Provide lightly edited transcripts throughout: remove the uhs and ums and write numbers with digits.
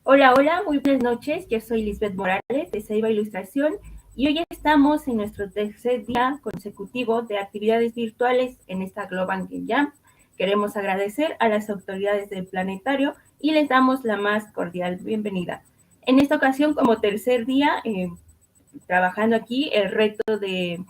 Hola, hola, muy buenas noches. Yo soy Lisbeth Morales de Ceiba Ilustración y hoy estamos en nuestro tercer día consecutivo de actividades virtuales en esta Global Game Jam. Queremos agradecer a las autoridades del planetario y les damos la más cordial bienvenida. En esta ocasión, como tercer día, trabajando aquí, el reto del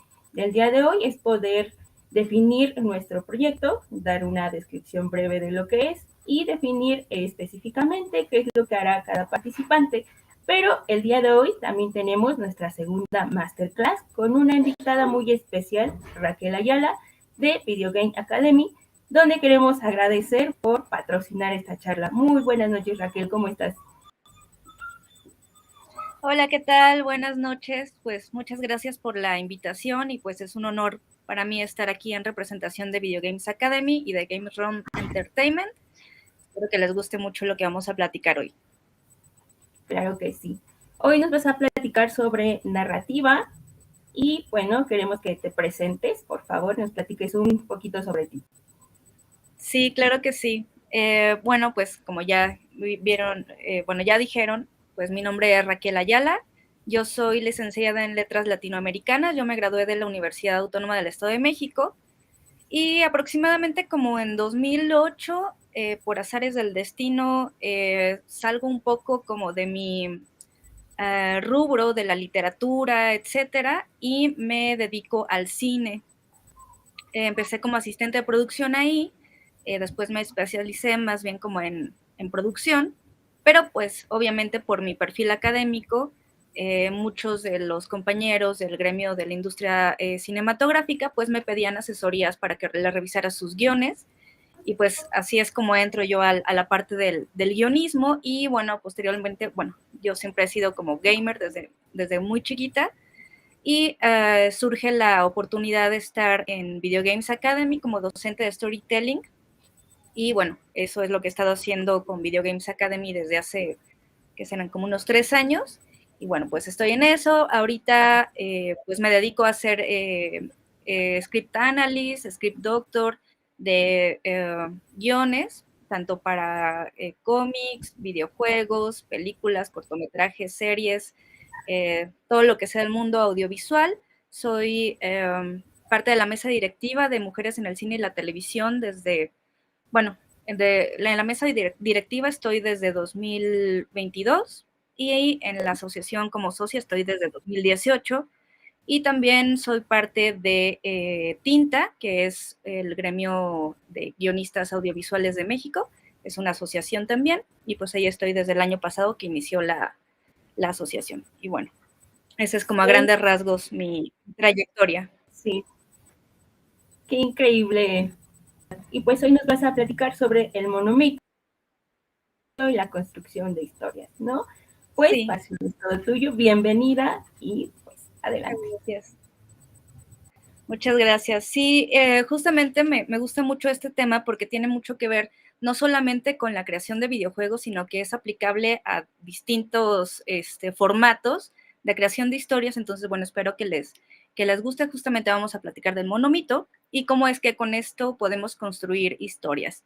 día de hoy es poder definir nuestro proyecto, dar una descripción breve de lo que es y definir específicamente qué es lo que hará cada participante. Pero el día de hoy también tenemos nuestra segunda masterclass con una invitada muy especial, Raquel Ayala, de Video Game Academy, donde queremos agradecer por patrocinar esta charla. Muy buenas noches, Raquel, ¿cómo estás? Hola, ¿qué tal? Buenas noches. Pues muchas gracias por la invitación y pues es un honor para mí estar aquí en representación de Video Games Academy y de Games Room Entertainment. Espero que les guste mucho lo que vamos a platicar hoy. Claro que sí. Hoy nos vas a platicar sobre narrativa y bueno, queremos que te presentes, por favor, nos platiques un poquito sobre ti. Sí, claro que sí. Bueno, pues como ya vieron, ya dijeron, pues mi nombre es Raquel Ayala. Yo soy licenciada en Letras Latinoamericanas. Yo me gradué de la Universidad Autónoma del Estado de México. Y aproximadamente como en 2008, por azares del destino, salgo un poco como de mi rubro de la literatura, etcétera, y me dedico al cine. Empecé como asistente de producción ahí, después me especialicé más bien como en producción, pero pues obviamente por mi perfil académico, muchos de los compañeros del gremio de la industria cinematográfica pues me pedían asesorías para que les revisara sus guiones, y pues así es como entro yo a la parte del guionismo. Y bueno, posteriormente, bueno, yo siempre he sido como gamer desde muy chiquita, y surge la oportunidad de estar en Video Games Academy como docente de storytelling. Y bueno, eso es lo que he estado haciendo con Video Games Academy desde hace, que serán como unos 3 años. Y bueno, pues estoy en eso. Ahorita pues me dedico a hacer script analyst, script doctor de guiones, tanto para cómics, videojuegos, películas, cortometrajes, series, todo lo que sea el mundo audiovisual. Soy parte de la mesa directiva de Mujeres en el Cine y la Televisión desde, bueno, en la mesa directiva estoy desde 2022 y en la asociación como socia estoy desde 2018. Y también soy parte de Tinta, que es el gremio de guionistas audiovisuales de México. Es una asociación también, y pues ahí estoy desde el año pasado que inició la asociación. Y bueno, ese es como a grandes rasgos mi trayectoria. Sí, qué increíble. Y pues hoy nos vas a platicar sobre el monomito y la construcción de historias, ¿no? Pues Sí. paso es todo tuyo, bienvenida y pues adelante. Gracias. Muchas gracias. Sí, justamente me gusta mucho este tema porque tiene mucho que ver no solamente con la creación de videojuegos, sino que es aplicable a distintos formatos de creación de historias. Entonces, bueno, espero que les guste. Justamente vamos a platicar del monomito y cómo es que con esto podemos construir historias.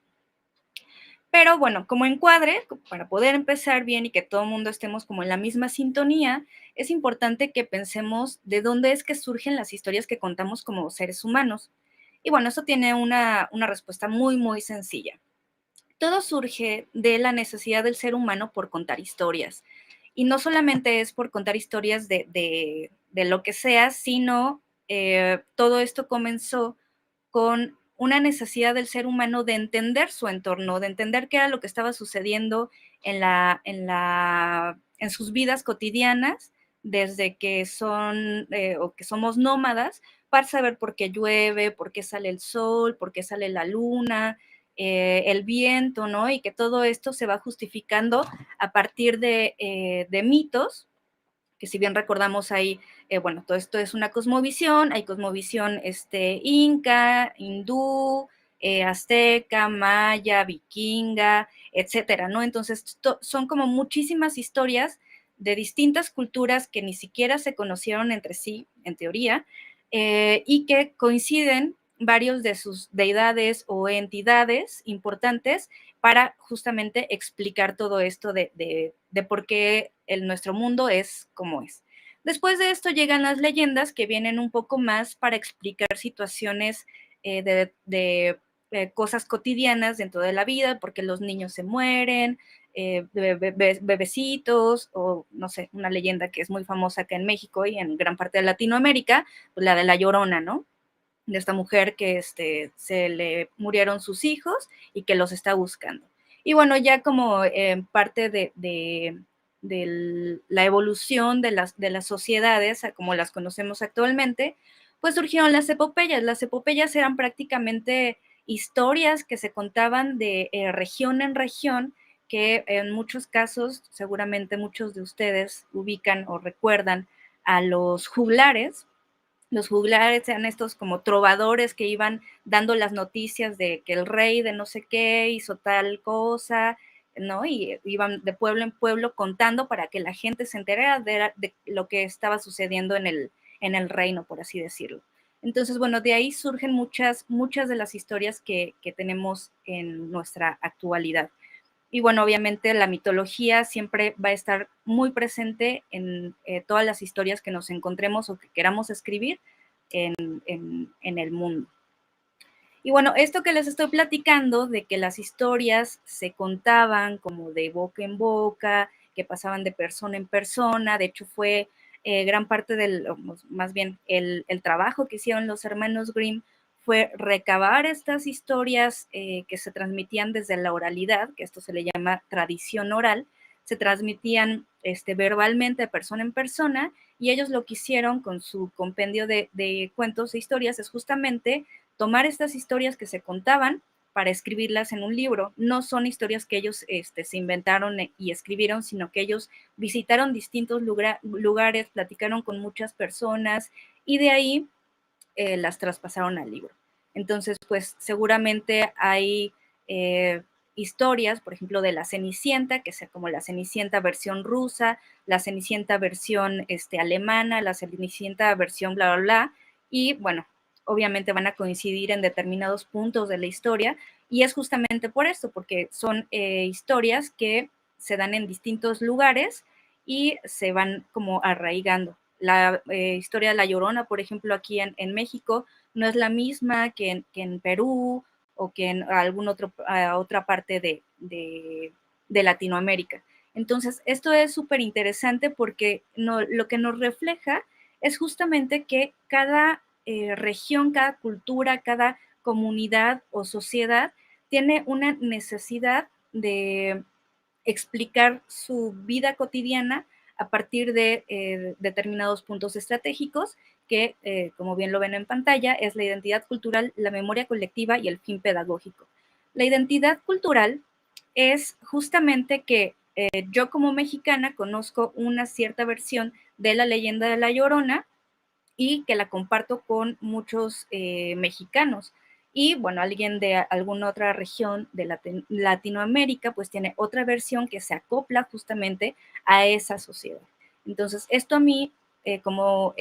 Pero bueno, como encuadre, para poder empezar bien y que todo el mundo estemos como en la misma sintonía, es importante que pensemos de dónde es que surgen las historias que contamos como seres humanos. Y bueno, eso tiene una respuesta muy, muy sencilla. Todo surge de la necesidad del ser humano por contar historias. Y no solamente es por contar historias de lo que sea, sino todo esto comenzó con una necesidad del ser humano de entender su entorno, de entender qué era lo que estaba sucediendo en sus vidas cotidianas, desde que son o que somos nómadas, para saber por qué llueve, por qué sale el sol, por qué sale la luna, el viento, ¿no? Y que todo esto se va justificando a partir de mitos, que si bien recordamos ahí, bueno, todo esto es una cosmovisión, hay cosmovisión inca, hindú, azteca, maya, vikinga, etcétera, ¿no? Entonces, son como muchísimas historias de distintas culturas que ni siquiera se conocieron entre sí, en teoría, y que coinciden varios de sus deidades o entidades importantes para justamente explicar todo esto de por qué nuestro mundo es como es. Después de esto llegan las leyendas, que vienen un poco más para explicar situaciones de cosas cotidianas dentro de la vida, porque los niños se mueren, bebecitos, o no sé, una leyenda que es muy famosa acá en México y en gran parte de Latinoamérica, pues la de La Llorona, ¿no? De esta mujer que se le murieron sus hijos y que los está buscando. Y bueno, ya como parte de la evolución de las sociedades, como las conocemos actualmente, pues surgieron las epopeyas. Las epopeyas eran prácticamente historias que se contaban de región en región, que en muchos casos, seguramente muchos de ustedes ubican o recuerdan a los juglares. Los juglares eran estos como trovadores que iban dando las noticias de que el rey de no sé qué hizo tal cosa, ¿no? Y iban de pueblo en pueblo contando para que la gente se enterara de lo que estaba sucediendo en el reino, por así decirlo. Entonces, bueno, de ahí surgen muchas de las historias que tenemos en nuestra actualidad. Y bueno, obviamente la mitología siempre va a estar muy presente en todas las historias que nos encontremos o que queramos escribir en el mundo. Y bueno, esto que les estoy platicando de que las historias se contaban como de boca en boca, que pasaban de persona en persona, de hecho fue gran parte más bien el trabajo que hicieron los hermanos Grimm fue recabar estas historias que se transmitían desde la oralidad, que esto se le llama tradición oral, se transmitían verbalmente de persona en persona, y ellos lo que hicieron con su compendio de cuentos e historias es justamente tomar estas historias que se contaban para escribirlas en un libro. No son historias que ellos se inventaron y escribieron, sino que ellos visitaron distintos lugares, platicaron con muchas personas y de ahí las traspasaron al libro. Entonces, pues seguramente hay historias, por ejemplo, de la Cenicienta, que sea como la Cenicienta versión rusa, la Cenicienta versión alemana, la Cenicienta versión bla, bla, bla, y bueno, obviamente van a coincidir en determinados puntos de la historia, y es justamente por esto, porque son historias que se dan en distintos lugares y se van como arraigando. La historia de La Llorona, por ejemplo, aquí en México, no es la misma que en Perú o que en otra parte de Latinoamérica. Entonces, esto es súper interesante porque lo que nos refleja es justamente que cada región, cada cultura, cada comunidad o sociedad tiene una necesidad de explicar su vida cotidiana a partir de determinados puntos estratégicos que, como bien lo ven en pantalla, es la identidad cultural, la memoria colectiva y el fin pedagógico. La identidad cultural es justamente que yo como mexicana conozco una cierta versión de la leyenda de La Llorona y que la comparto con muchos mexicanos. Y bueno, alguien de alguna otra región de Latinoamérica pues tiene otra versión que se acopla justamente a esa sociedad. Entonces, esto a mí, como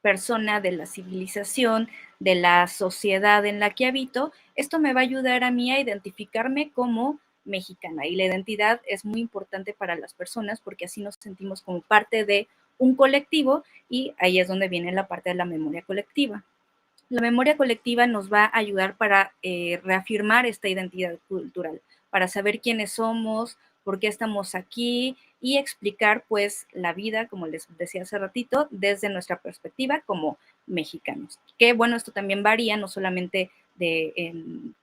persona de la civilización, de la sociedad en la que habito, esto me va a ayudar a mí a identificarme como mexicana. Y la identidad es muy importante para las personas porque así nos sentimos como parte de un colectivo y ahí es donde viene la parte de la memoria colectiva. La memoria colectiva nos va a ayudar para reafirmar esta identidad cultural, para saber quiénes somos, por qué estamos aquí y explicar pues la vida, como les decía hace ratito, desde nuestra perspectiva como mexicanos. Que bueno, esto también varía, no solamente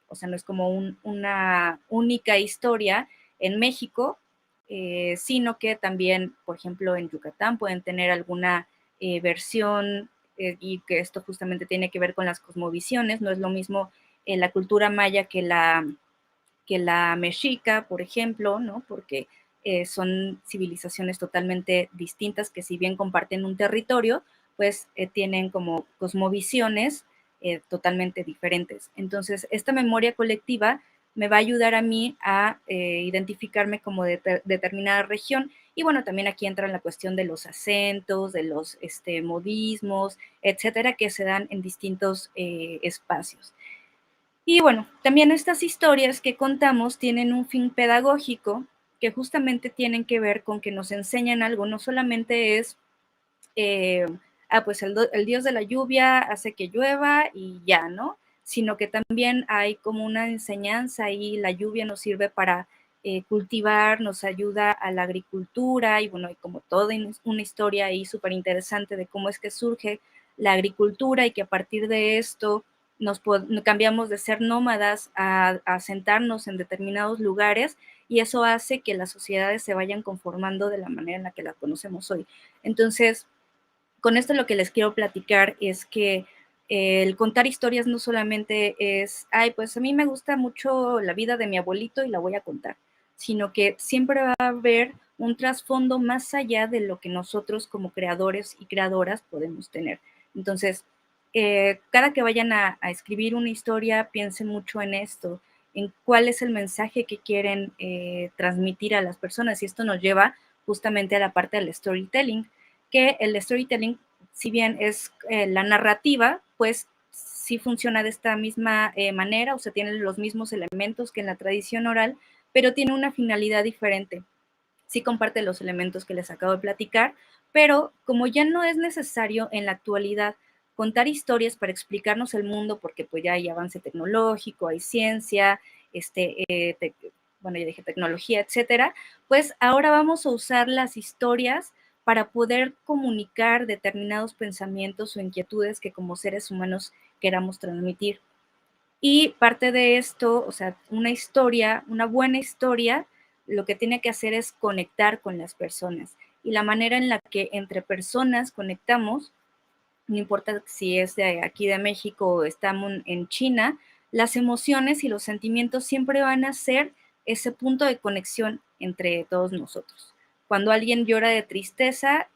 o sea, no es como una única historia en México, sino que también, por ejemplo, en Yucatán pueden tener alguna versión y que esto justamente tiene que ver con las cosmovisiones, no es lo mismo la cultura maya que la mexica, por ejemplo, ¿no? Porque son civilizaciones totalmente distintas que si bien comparten un territorio, pues tienen como cosmovisiones totalmente diferentes. Entonces, esta memoria colectiva me va a ayudar a mí a identificarme como de determinada región. Y bueno, también aquí entra la cuestión de los acentos, de los modismos, etcétera, que se dan en distintos espacios. Y bueno, también estas historias que contamos tienen un fin pedagógico que justamente tienen que ver con que nos enseñan algo, no solamente es, pues el dios de la lluvia hace que llueva y ya, ¿no? Sino que también hay como una enseñanza y la lluvia nos sirve para cultivar, nos ayuda a la agricultura y bueno, hay como toda una historia ahí súper interesante de cómo es que surge la agricultura y que a partir de esto cambiamos de ser nómadas a sentarnos en determinados lugares y eso hace que las sociedades se vayan conformando de la manera en la que la conocemos hoy. Entonces, con esto lo que les quiero platicar es que el contar historias no solamente es, ay, pues a mí me gusta mucho la vida de mi abuelito y la voy a contar, sino que siempre va a haber un trasfondo más allá de lo que nosotros como creadores y creadoras podemos tener. Entonces, cada que vayan a escribir una historia, piensen mucho en esto, en cuál es el mensaje que quieren transmitir a las personas. Y esto nos lleva justamente a la parte del storytelling, que el storytelling, si bien es la narrativa, pues sí funciona de esta misma manera, o sea, tiene los mismos elementos que en la tradición oral, pero tiene una finalidad diferente. Sí comparte los elementos que les acabo de platicar, pero como ya no es necesario en la actualidad contar historias para explicarnos el mundo, porque pues ya hay avance tecnológico, hay ciencia, bueno, ya dije tecnología, etcétera, pues ahora vamos a usar las historias para poder comunicar determinados pensamientos o inquietudes que como seres humanos queramos transmitir. Y parte de esto, o sea, una historia, una buena historia, lo que tiene que hacer es conectar con las personas. Y la manera en la que entre personas conectamos, no importa si es de aquí de México o estamos en China, las emociones y los sentimientos siempre van a ser ese punto de conexión entre todos nosotros. Cuando alguien llora de tristeza,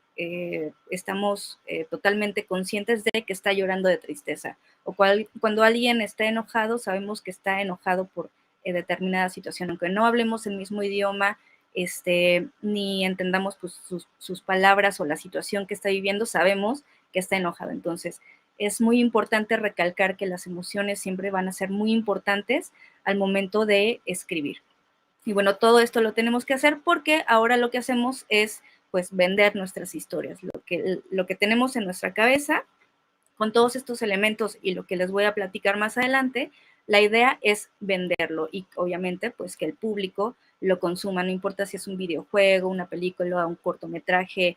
estamos totalmente conscientes de que está llorando de tristeza. O cuando alguien está enojado, sabemos que está enojado por determinada situación, aunque no hablemos el mismo idioma, ni entendamos pues, sus palabras o la situación que está viviendo, sabemos que está enojado. Entonces, es muy importante recalcar que las emociones siempre van a ser muy importantes al momento de escribir. Y bueno, todo esto lo tenemos que hacer porque ahora lo que hacemos es pues vender nuestras historias, lo que tenemos en nuestra cabeza con todos estos elementos y lo que les voy a platicar más adelante, la idea es venderlo y obviamente pues que el público lo consuma, no importa si es un videojuego, una película, un cortometraje,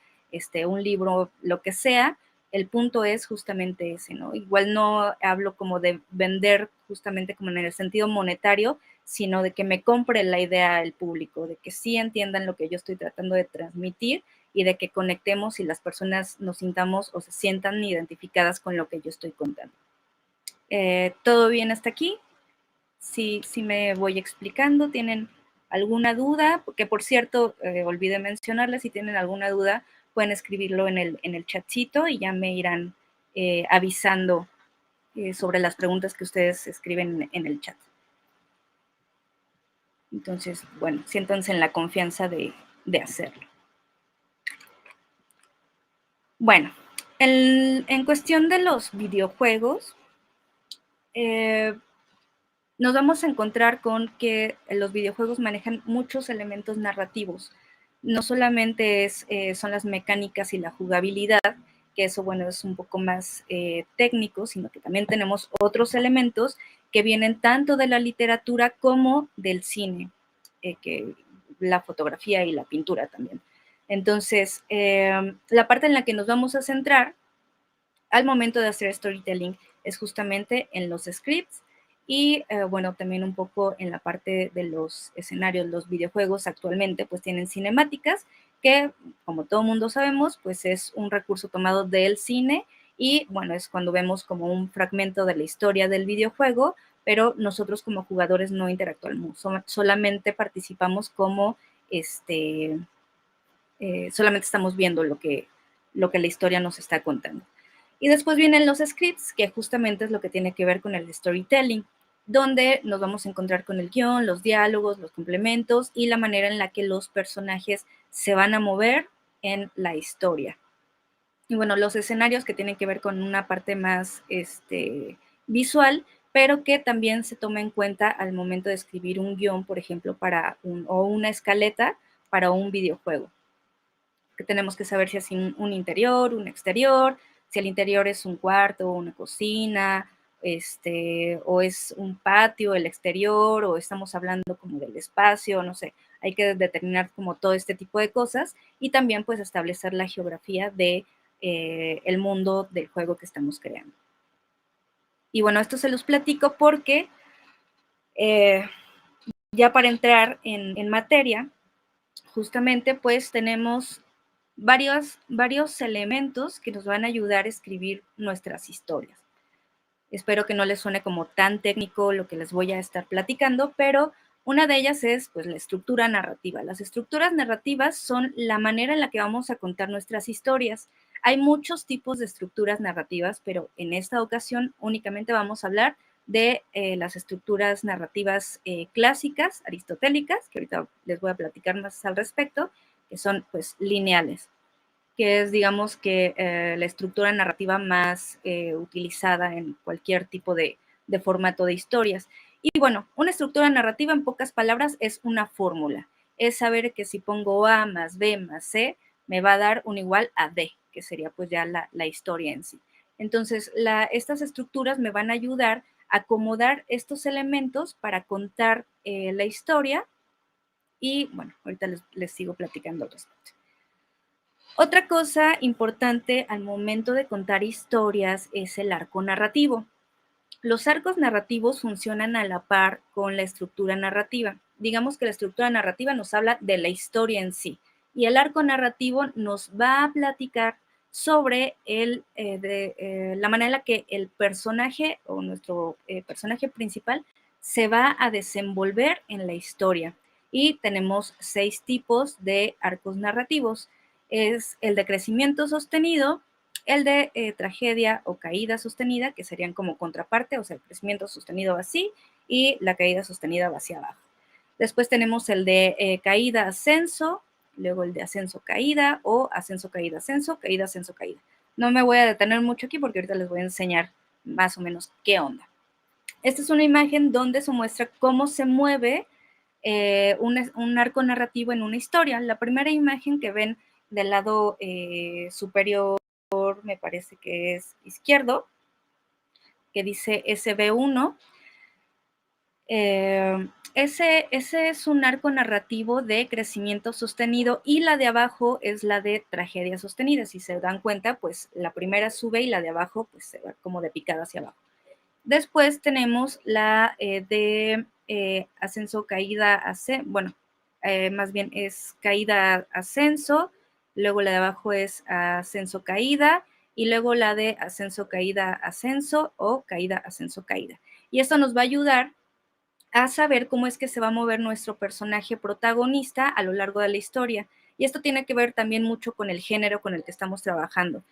un libro, lo que sea, el punto es justamente ese, ¿no? Igual no hablo como de vender justamente como en el sentido monetario, sino de que me compre la idea el público, de que sí entiendan lo que yo estoy tratando de transmitir y de que conectemos y las personas nos sintamos o se sientan identificadas con lo que yo estoy contando. ¿Todo bien hasta aquí? Sí, sí me voy explicando. ¿Tienen alguna duda? Porque por cierto, olvidé mencionarles, si tienen alguna duda, pueden escribirlo en el chatcito y ya me irán avisando sobre las preguntas que ustedes escriben en el chat. Entonces, bueno, siéntanse en la confianza de hacerlo. Bueno, en cuestión de los videojuegos, nos vamos a encontrar con que los videojuegos manejan muchos elementos narrativos. No solamente son las mecánicas y la jugabilidad, que eso, bueno, es un poco más técnico, sino que también tenemos otros elementos que vienen tanto de la literatura como del cine, que la fotografía y la pintura también. Entonces, la parte en la que nos vamos a centrar al momento de hacer storytelling es justamente en los scripts y bueno, también un poco en la parte de los escenarios. Los videojuegos actualmente pues tienen cinemáticas que, como todo mundo sabemos, pues es un recurso tomado del cine y bueno, es cuando vemos como un fragmento de la historia del videojuego, pero nosotros como jugadores no interactuamos, solamente participamos como solamente estamos viendo lo que la historia nos está contando. Y después vienen los scripts, que justamente es lo que tiene que ver con el storytelling, donde nos vamos a encontrar con el guión, los diálogos, los complementos y la manera en la que los personajes se van a mover en la historia. Y bueno, los escenarios que tienen que ver con una parte más visual, pero que también se toma en cuenta al momento de escribir un guión, por ejemplo, o una escaleta para un videojuego, que tenemos que saber si es un interior, un exterior, si el interior es un cuarto, una cocina, o es un patio, el exterior, o estamos hablando como del espacio, no sé, hay que determinar como todo este tipo de cosas y también pues establecer la geografía de el mundo del juego que estamos creando. Y bueno, esto se los platico porque ya para entrar en materia, justamente pues tenemos varios elementos que nos van a ayudar a escribir nuestras historias. Espero que no les suene como tan técnico lo que les voy a estar platicando, pero una de ellas es pues la estructura narrativa. Las estructuras narrativas son la manera en la que vamos a contar nuestras historias. Hay muchos tipos de estructuras narrativas, pero en esta ocasión únicamente vamos a hablar de las estructuras narrativas clásicas, aristotélicas, que ahorita les voy a platicar más al respecto, que son pues lineales, que es, digamos, que la estructura narrativa más utilizada en cualquier tipo de formato de historias. Y bueno, una estructura narrativa, en pocas palabras, es una fórmula. Es saber que si pongo A más B más C, me va a dar un igual a D, que sería pues ya la historia en sí. Entonces, estas estructuras me van a ayudar a acomodar estos elementos para contar la historia y bueno, ahorita les sigo platicando al respecto. Otra cosa importante al momento de contar historias es el arco narrativo. Los arcos narrativos funcionan a la par con la estructura narrativa. Digamos que la estructura narrativa nos habla de la historia en sí y el arco narrativo nos va a platicar sobre la manera en la que el personaje o nuestro personaje principal se va a desenvolver en la historia. Y tenemos 6 tipos de arcos narrativos. Es el de crecimiento sostenido, el de tragedia o caída sostenida, que serían como contraparte, o sea, el crecimiento sostenido va así y la caída sostenida va hacia abajo. Después tenemos el de caída-ascenso, luego el de ascenso-caída o ascenso-caída-ascenso, caída-ascenso-caída. No me voy a detener mucho aquí porque ahorita les voy a enseñar más o menos qué onda. Esta es una imagen donde se muestra cómo se mueve un arco narrativo en una historia. La primera imagen que ven del lado superior, me parece que es izquierdo, que dice SB1. Ese es un arco narrativo de crecimiento sostenido y la de abajo es la de tragedia sostenida. Si se dan cuenta, pues la primera sube y la de abajo pues se va como de picada hacia abajo. Después tenemos la de ascenso, caída, bueno, más bien es caída, ascenso, luego la de abajo es ascenso, caída, y luego la de ascenso, caída, ascenso o caída, ascenso, caída. Y esto nos va a ayudar a saber cómo es que se va a mover nuestro personaje protagonista a lo largo de la historia. Y esto tiene que ver también mucho con el género con el que estamos trabajando.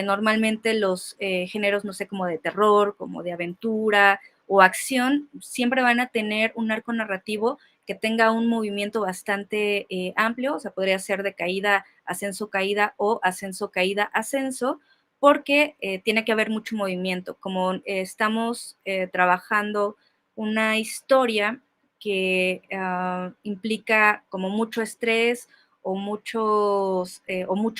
Normalmente los géneros, no sé, como de terror, como de aventura o acción, siempre van a tener un arco narrativo que tenga un movimiento bastante amplio, o sea, podría ser de caída ascenso, caída o ascenso, caída, ascenso, porque tiene que haber mucho movimiento. Como estamos trabajando una historia que implica como mucho estrés o mucho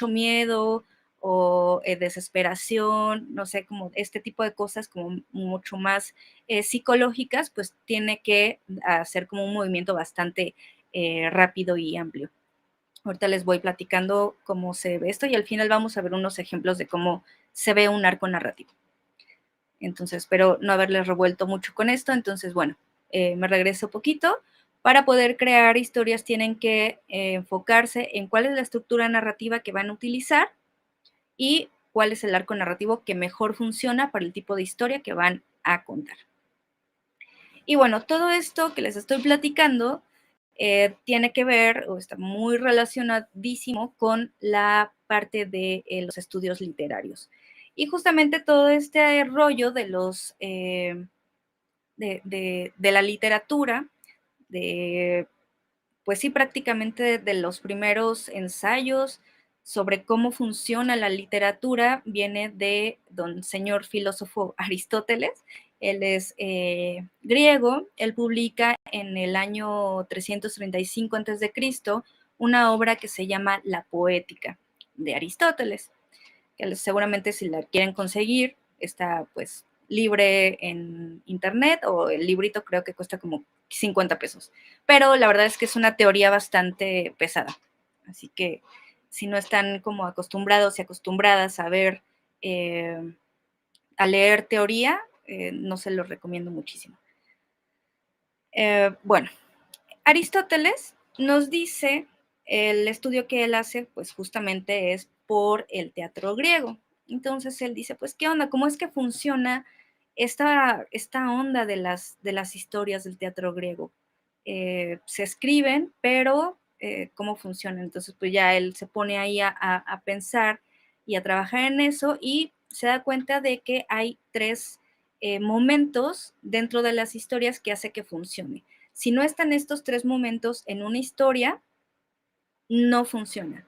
miedo o desesperación, no sé, como este tipo de cosas como mucho más psicológicas, pues tiene que hacer como un movimiento bastante rápido y amplio. Ahorita les voy platicando cómo se ve esto y al final vamos a ver unos ejemplos de cómo se ve un arco narrativo. Entonces, espero no haberles revuelto mucho con esto. Entonces, bueno, me regreso un poquito. Para poder crear historias tienen que enfocarse en cuál es la estructura narrativa que van a utilizar y cuál es el arco narrativo que mejor funciona para el tipo de historia que van a contar. Y bueno, todo esto que les estoy platicando tiene que ver o está muy relacionadísimo con la parte de los estudios literarios. Y justamente todo este rollo de los de la literatura, pues sí, prácticamente de los primeros ensayos sobre cómo funciona la literatura, viene de don señor filósofo Aristóteles. Él es griego, él publica en el año 335 a.C. una obra que se llama La Poética de Aristóteles, que seguramente si la quieren conseguir está pues libre en internet o el librito creo que cuesta como 50 pesos. Pero la verdad es que es una teoría bastante pesada. Así que si no están como acostumbrados y acostumbradas a ver, a leer teoría, no se los recomiendo muchísimo. Bueno, Aristóteles nos dice, el estudio que él hace, pues justamente es por el teatro griego. Entonces él dice, pues, ¿qué onda? ¿Cómo es que funciona esta onda de las historias del teatro griego? Se escriben, pero ¿cómo funciona? Entonces, pues ya él se pone ahí a pensar y a trabajar en eso y se da cuenta de que hay tres momentos dentro de las historias que hace que funcione. Si no están estos tres momentos en una historia, no funciona.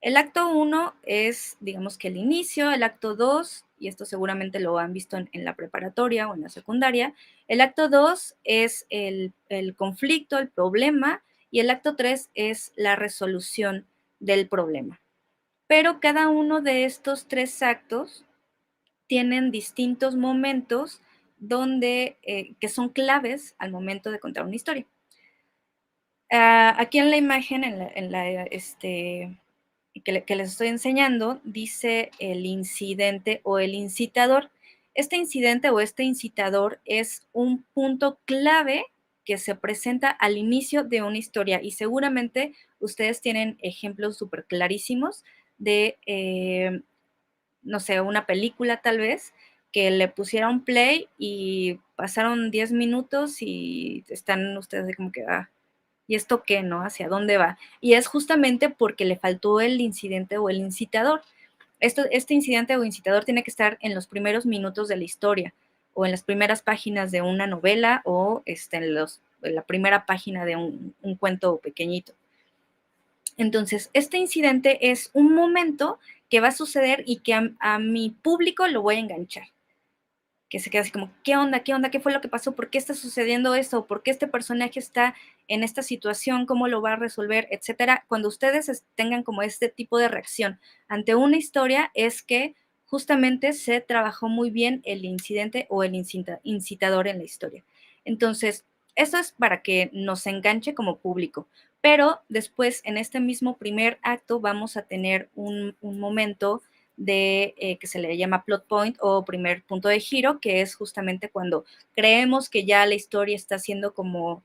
El acto 1 es, digamos que el inicio, el acto 2, y esto seguramente lo han visto en la preparatoria o en la secundaria, el acto 2 es el conflicto, el problema, y el acto 3 es la resolución del problema. Pero cada uno de estos tres actos tienen distintos momentos donde, que son claves al momento de contar una historia. Aquí en la imagen, que les estoy enseñando, dice el incidente o el incitador. Este incidente o este incitador es un punto clave que se presenta al inicio de una historia y seguramente ustedes tienen ejemplos súper clarísimos de, no sé, una película tal vez, que le pusieron play y pasaron 10 minutos y están ustedes de como que, ¿y esto qué, no? ¿Hacia dónde va? Y es justamente porque le faltó el incidente o el incitador. Este incidente o incitador tiene que estar en los primeros minutos de la historia o en las primeras páginas de una novela o en la primera página de un cuento pequeñito. Entonces, este incidente es un momento que va a suceder y que a mi público lo voy a enganchar. Que se queda así como, ¿qué onda? ¿Qué onda? ¿Qué fue lo que pasó? ¿Por qué está sucediendo esto? ¿Por qué este personaje está en esta situación? ¿Cómo lo va a resolver? Etcétera. Cuando ustedes tengan como este tipo de reacción ante una historia, es que justamente se trabajó muy bien el incidente o el incitador en la historia. Entonces, esto es para que nos enganche como público. Pero después, en este mismo primer acto, vamos a tener un momento que se le llama plot point o primer punto de giro, que es justamente cuando creemos que ya la historia está siendo como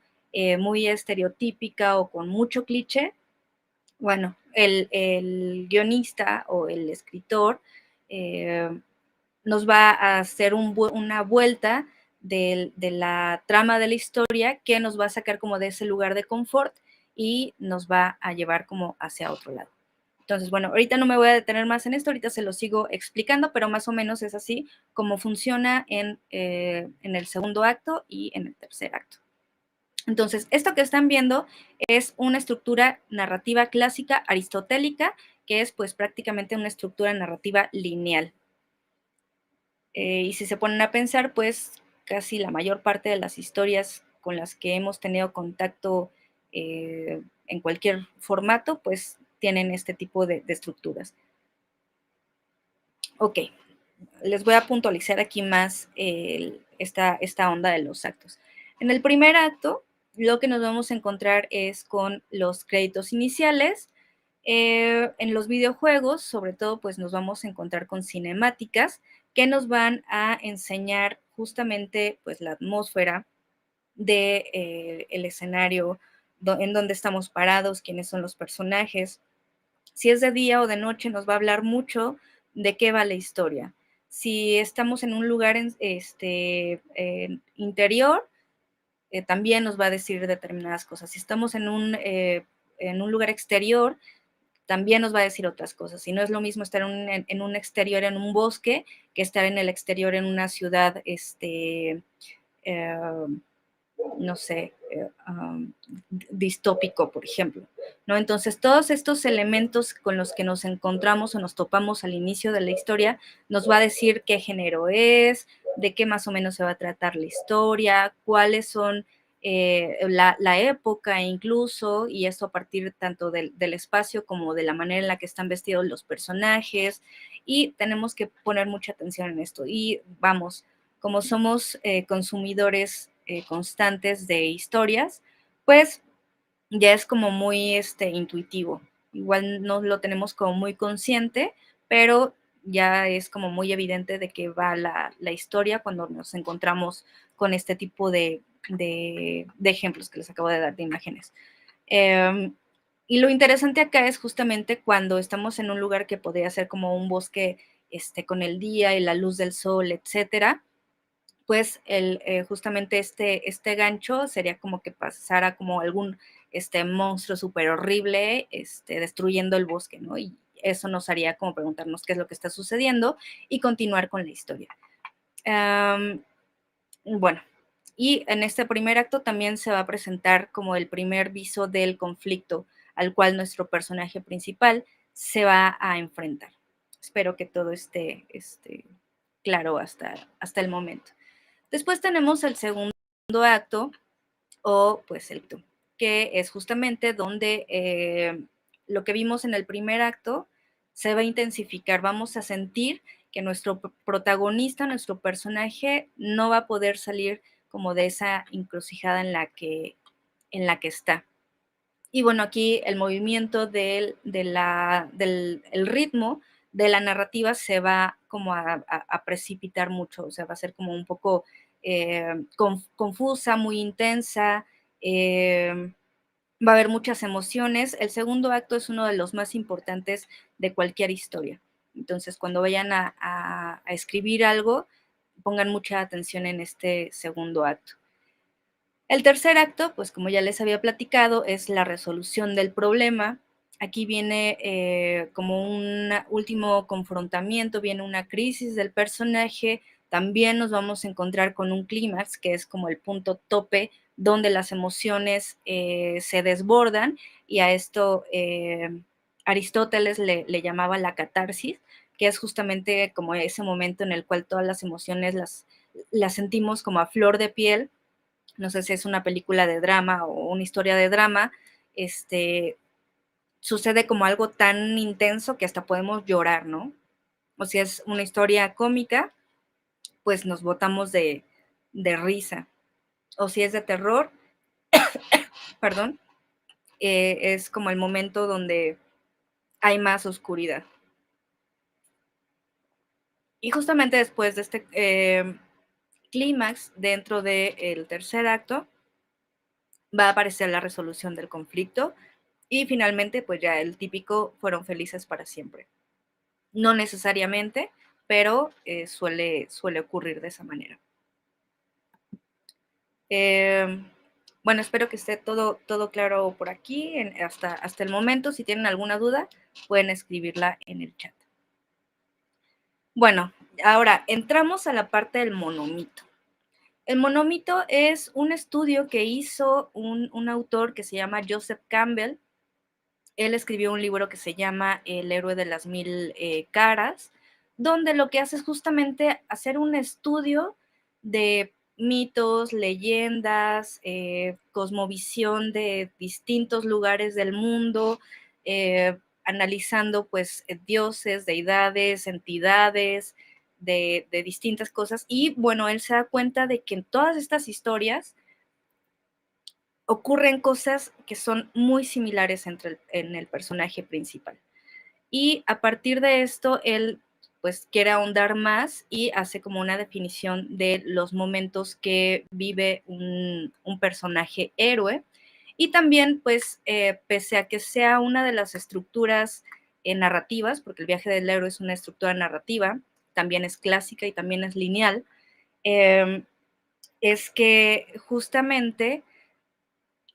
muy estereotípica o con mucho cliché. Bueno, el guionista o el escritor nos va a hacer una vuelta de la trama de la historia que nos va a sacar como de ese lugar de confort y nos va a llevar como hacia otro lado. Entonces, bueno, ahorita no me voy a detener más en esto, ahorita se lo sigo explicando, pero más o menos es así como funciona en el segundo acto y en el tercer acto. Entonces, esto que están viendo es una estructura narrativa clásica aristotélica que es pues prácticamente una estructura narrativa lineal. Y si se ponen a pensar, pues casi la mayor parte de las historias con las que hemos tenido contacto en cualquier formato, pues tienen este tipo de estructuras. Ok, les voy a puntualizar aquí más esta onda de los actos. En el primer acto, lo que nos vamos a encontrar es con los créditos iniciales. En los videojuegos, sobre todo, pues nos vamos a encontrar con cinemáticas que nos van a enseñar justamente pues la atmósfera de el escenario, en donde estamos parados, quiénes son los personajes. Si es de día o de noche, nos va a hablar mucho de qué va la historia. Si estamos en un lugar interior, también nos va a decir determinadas cosas. Si estamos en un lugar exterior, también nos va a decir otras cosas. Y no es lo mismo estar en un exterior, en un bosque, que estar en el exterior en una ciudad, no sé, distópico, por ejemplo, ¿no? Entonces, todos estos elementos con los que nos encontramos o nos topamos al inicio de la historia, nos va a decir qué género es, de qué más o menos se va a tratar la historia, cuáles son la época incluso, y esto a partir tanto del espacio como de la manera en la que están vestidos los personajes, y tenemos que poner mucha atención en esto. Y vamos, como somos consumidores constantes de historias, pues ya es como muy intuitivo. Igual no lo tenemos como muy consciente, pero ya es como muy evidente de que va la historia cuando nos encontramos con este tipo de ejemplos que les acabo de dar de imágenes. Y lo interesante acá es justamente cuando estamos en un lugar que podría ser como un bosque con el día y la luz del sol, etcétera, pues justamente este gancho sería como que pasara como algún monstruo súper horrible destruyendo el bosque, ¿no? Y eso nos haría como preguntarnos qué es lo que está sucediendo y continuar con la historia. Bueno, y en este primer acto también se va a presentar como el primer viso del conflicto al cual nuestro personaje principal se va a enfrentar. Espero que todo esté claro hasta el momento. Después tenemos el segundo acto, o pues el acto, que es justamente donde lo que vimos en el primer acto se va a intensificar. Vamos a sentir que nuestro protagonista, nuestro personaje, no va a poder salir como de esa encrucijada en la que está. Y bueno, aquí el movimiento del el ritmo de la narrativa se va como a precipitar mucho, o sea, va a ser como un poco confusa, muy intensa, va a haber muchas emociones. El segundo acto es uno de los más importantes de cualquier historia. Entonces, cuando vayan a escribir algo, pongan mucha atención en este segundo acto. El tercer acto, pues como ya les había platicado, es la resolución del problema. Aquí viene como un último confrontamiento, viene una crisis del personaje. También nos vamos a encontrar con un clímax, que es como el punto tope donde las emociones se desbordan, y a esto Aristóteles le llamaba la catarsis, que es justamente como ese momento en el cual todas las emociones las sentimos como a flor de piel. No sé si es una película de drama o una historia de drama, sucede como algo tan intenso que hasta podemos llorar, ¿no? O si es una historia cómica, pues nos botamos de risa. O si es de terror, perdón, es como el momento donde hay más oscuridad. Y justamente después de este clímax, dentro del tercer acto, va a aparecer la resolución del conflicto. Y finalmente, pues ya el típico fueron felices para siempre. No necesariamente, pero suele ocurrir de esa manera. Bueno, espero que esté todo claro por aquí hasta el momento. Si tienen alguna duda, pueden escribirla en el chat. Bueno, ahora entramos a la parte del monomito. El monomito es un estudio que hizo un autor que se llama Joseph Campbell. él escribió un libro que se llama El héroe de las mil caras, donde lo que hace es justamente hacer un estudio de mitos, leyendas, cosmovisión de distintos lugares del mundo, analizando pues dioses, deidades, entidades de distintas cosas. Y bueno, él se da cuenta de que en todas estas historias ocurren cosas que son muy similares en el personaje principal. Y a partir de esto, él pues quiere ahondar más y hace como una definición de los momentos que vive un personaje héroe. Y también, pues, pese a que sea una de las estructuras narrativas, porque el viaje del héroe es una estructura narrativa, también es clásica y también es lineal, es que justamente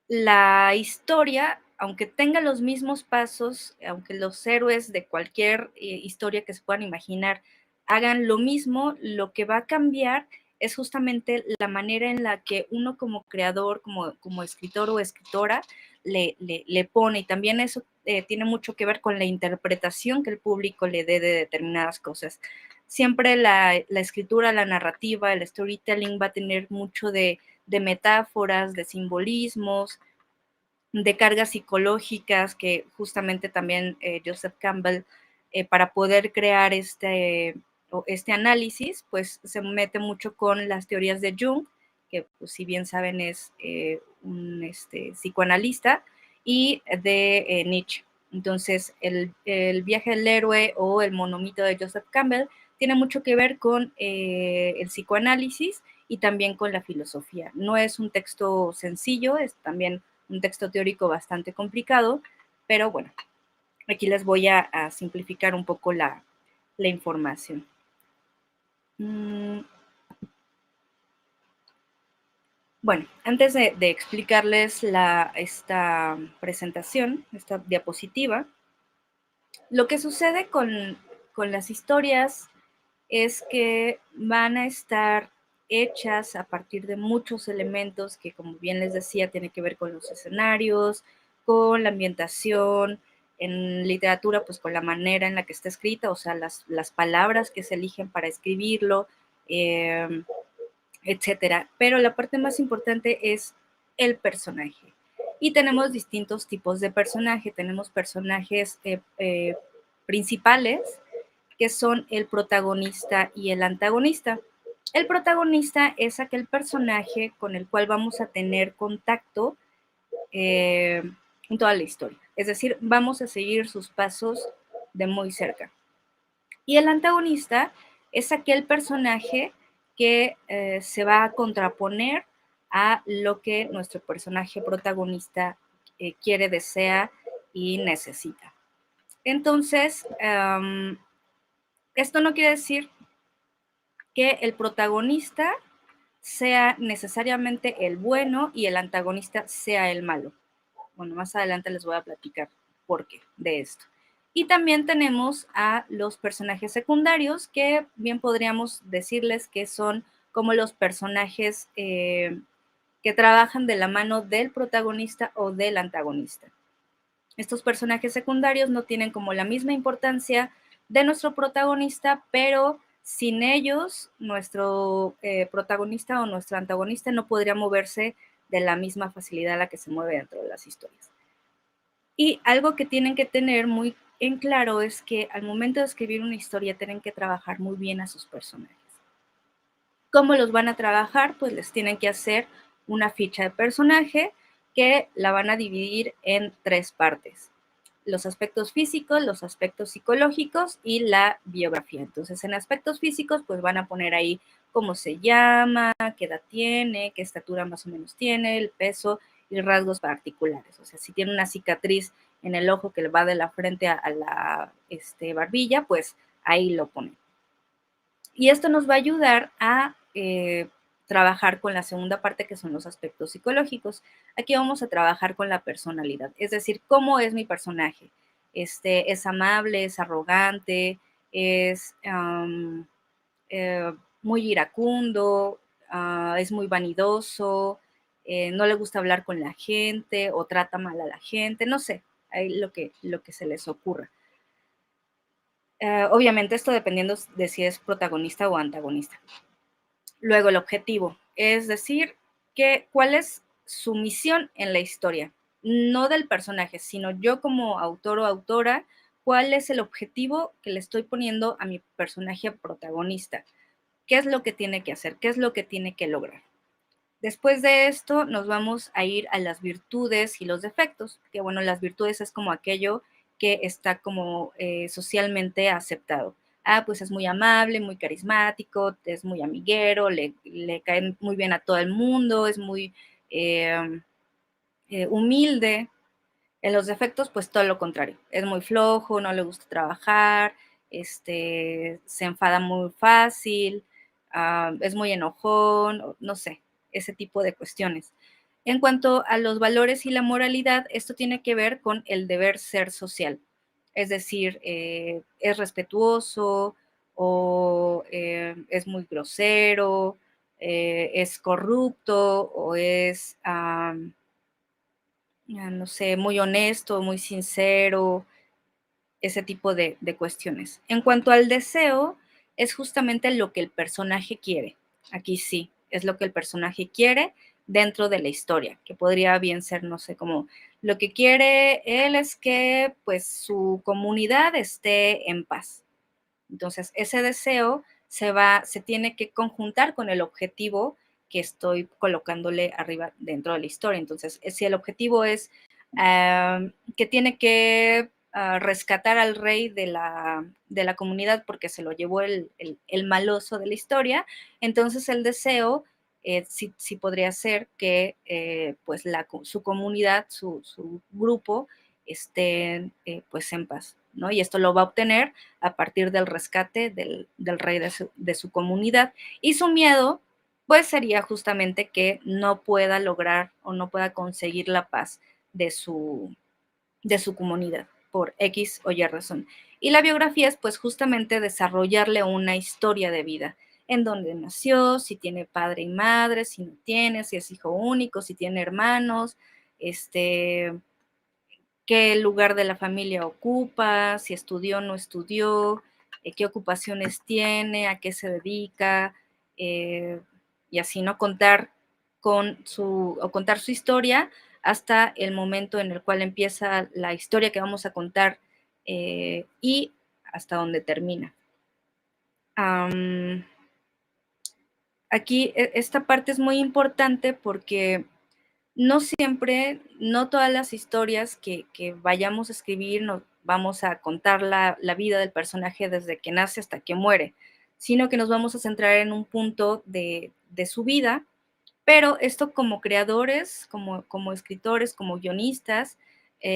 la historia, aunque tenga los mismos pasos, aunque los héroes de cualquier historia que se puedan imaginar hagan lo mismo, lo que va a cambiar es justamente la manera en la que uno como creador, como escritor o escritora, le pone. Y también eso tiene mucho que ver con la interpretación que el público le dé de determinadas cosas. Siempre la escritura, la narrativa, el storytelling va a tener mucho de metáforas, de simbolismos, de cargas psicológicas, que justamente también Joseph Campbell, para poder crear este análisis, pues se mete mucho con las teorías de Jung, que pues, si bien saben es un psicoanalista, y de Nietzsche. Entonces, el viaje del héroe o el monomito de Joseph Campbell tiene mucho que ver con el psicoanálisis y también con la filosofía. No es un texto sencillo, es también un texto teórico bastante complicado, pero bueno, aquí les voy a simplificar un poco la información. Bueno, antes de explicarles esta presentación, esta diapositiva, lo que sucede con las historias es que van a estar hechas a partir de muchos elementos que, como bien les decía, tienen que ver con los escenarios, con la ambientación, en literatura, pues con la manera en la que está escrita, o sea, las palabras que se eligen para escribirlo, etcétera. Pero la parte más importante es el personaje. Y tenemos distintos tipos de personaje. Tenemos personajes principales, que son el protagonista y el antagonista. El protagonista es aquel personaje con el cual vamos a tener contacto en toda la historia. Es decir, vamos a seguir sus pasos de muy cerca. Y el antagonista es aquel personaje que se va a contraponer a lo que nuestro personaje protagonista quiere, desea y necesita. Entonces, esto no quiere decir que el protagonista sea necesariamente el bueno y el antagonista sea el malo. Bueno, más adelante les voy a platicar por qué de esto. Y también tenemos a los personajes secundarios, que bien podríamos decirles que son como los personajes que trabajan de la mano del protagonista o del antagonista. Estos personajes secundarios no tienen como la misma importancia de nuestro protagonista, pero sin ellos, nuestro protagonista o nuestro antagonista no podría moverse de la misma facilidad a la que se mueve dentro de las historias. Y algo que tienen que tener muy en claro es que al momento de escribir una historia tienen que trabajar muy bien a sus personajes. ¿Cómo los van a trabajar? Pues les tienen que hacer una ficha de personaje que la van a dividir en 3 partes: los aspectos físicos, los aspectos psicológicos y la biografía. Entonces, en aspectos físicos, pues van a poner ahí cómo se llama, qué edad tiene, qué estatura más o menos tiene, el peso y rasgos particulares. O sea, si tiene una cicatriz en el ojo que le va de la frente a la barbilla, pues ahí lo ponen. Y esto nos va a ayudar a trabajar con la segunda parte, que son los aspectos psicológicos. Aquí vamos a trabajar con la personalidad, es decir, cómo es mi personaje. Es amable, es arrogante, es muy iracundo, es muy vanidoso, no le gusta hablar con la gente o trata mal a la gente, no sé. ahí lo que se les ocurra. Obviamente esto dependiendo de si es protagonista o antagonista. Luego el objetivo, es decir, cuál es su misión en la historia, no del personaje, sino yo como autor o autora, cuál es el objetivo que le estoy poniendo a mi personaje protagonista, qué es lo que tiene que hacer, qué es lo que tiene que lograr. Después de esto nos vamos a ir a las virtudes y los defectos, que bueno, las virtudes es como aquello que está como socialmente aceptado. Ah, pues es muy amable, muy carismático, es muy amiguero, le cae muy bien a todo el mundo, es muy humilde. En los defectos, pues todo lo contrario. Es muy flojo, no le gusta trabajar, se enfada muy fácil, es muy enojón, no sé, ese tipo de cuestiones. En cuanto a los valores y la moralidad, esto tiene que ver con el deber ser social. Es decir, es respetuoso o es muy grosero, es corrupto o es no sé, muy honesto, muy sincero, ese tipo de cuestiones. En cuanto al deseo, es justamente lo que el personaje quiere. Aquí sí, es lo que el personaje quiere dentro de la historia, que podría bien ser, no sé, como lo que quiere él es que pues su comunidad esté en paz. Entonces, ese deseo se tiene que conjuntar con el objetivo que estoy colocándole arriba dentro de la historia. Entonces, si el objetivo es que tiene que rescatar al rey de la comunidad porque se lo llevó el maloso de la historia, entonces el deseo sí podría ser que pues su comunidad, su grupo, estén pues en paz, ¿no? Y esto lo va a obtener a partir del rescate del rey de su comunidad. Y su miedo, pues sería justamente que no pueda lograr o no pueda conseguir la paz de su comunidad por X o Y razón. Y la biografía es pues justamente desarrollarle una historia de vida, en dónde nació, si tiene padre y madre, si no tiene, si es hijo único, si tiene hermanos, qué lugar de la familia ocupa, si estudió o no estudió, qué ocupaciones tiene, a qué se dedica, y así, ¿no? Contar su historia hasta el momento en el cual empieza la historia que vamos a contar y hasta donde termina. Aquí esta parte es muy importante porque no siempre, no todas las historias que vayamos a escribir nos vamos a contar la vida del personaje desde que nace hasta que muere, sino que nos vamos a centrar en un punto de su vida, pero esto como creadores, como escritores, como guionistas,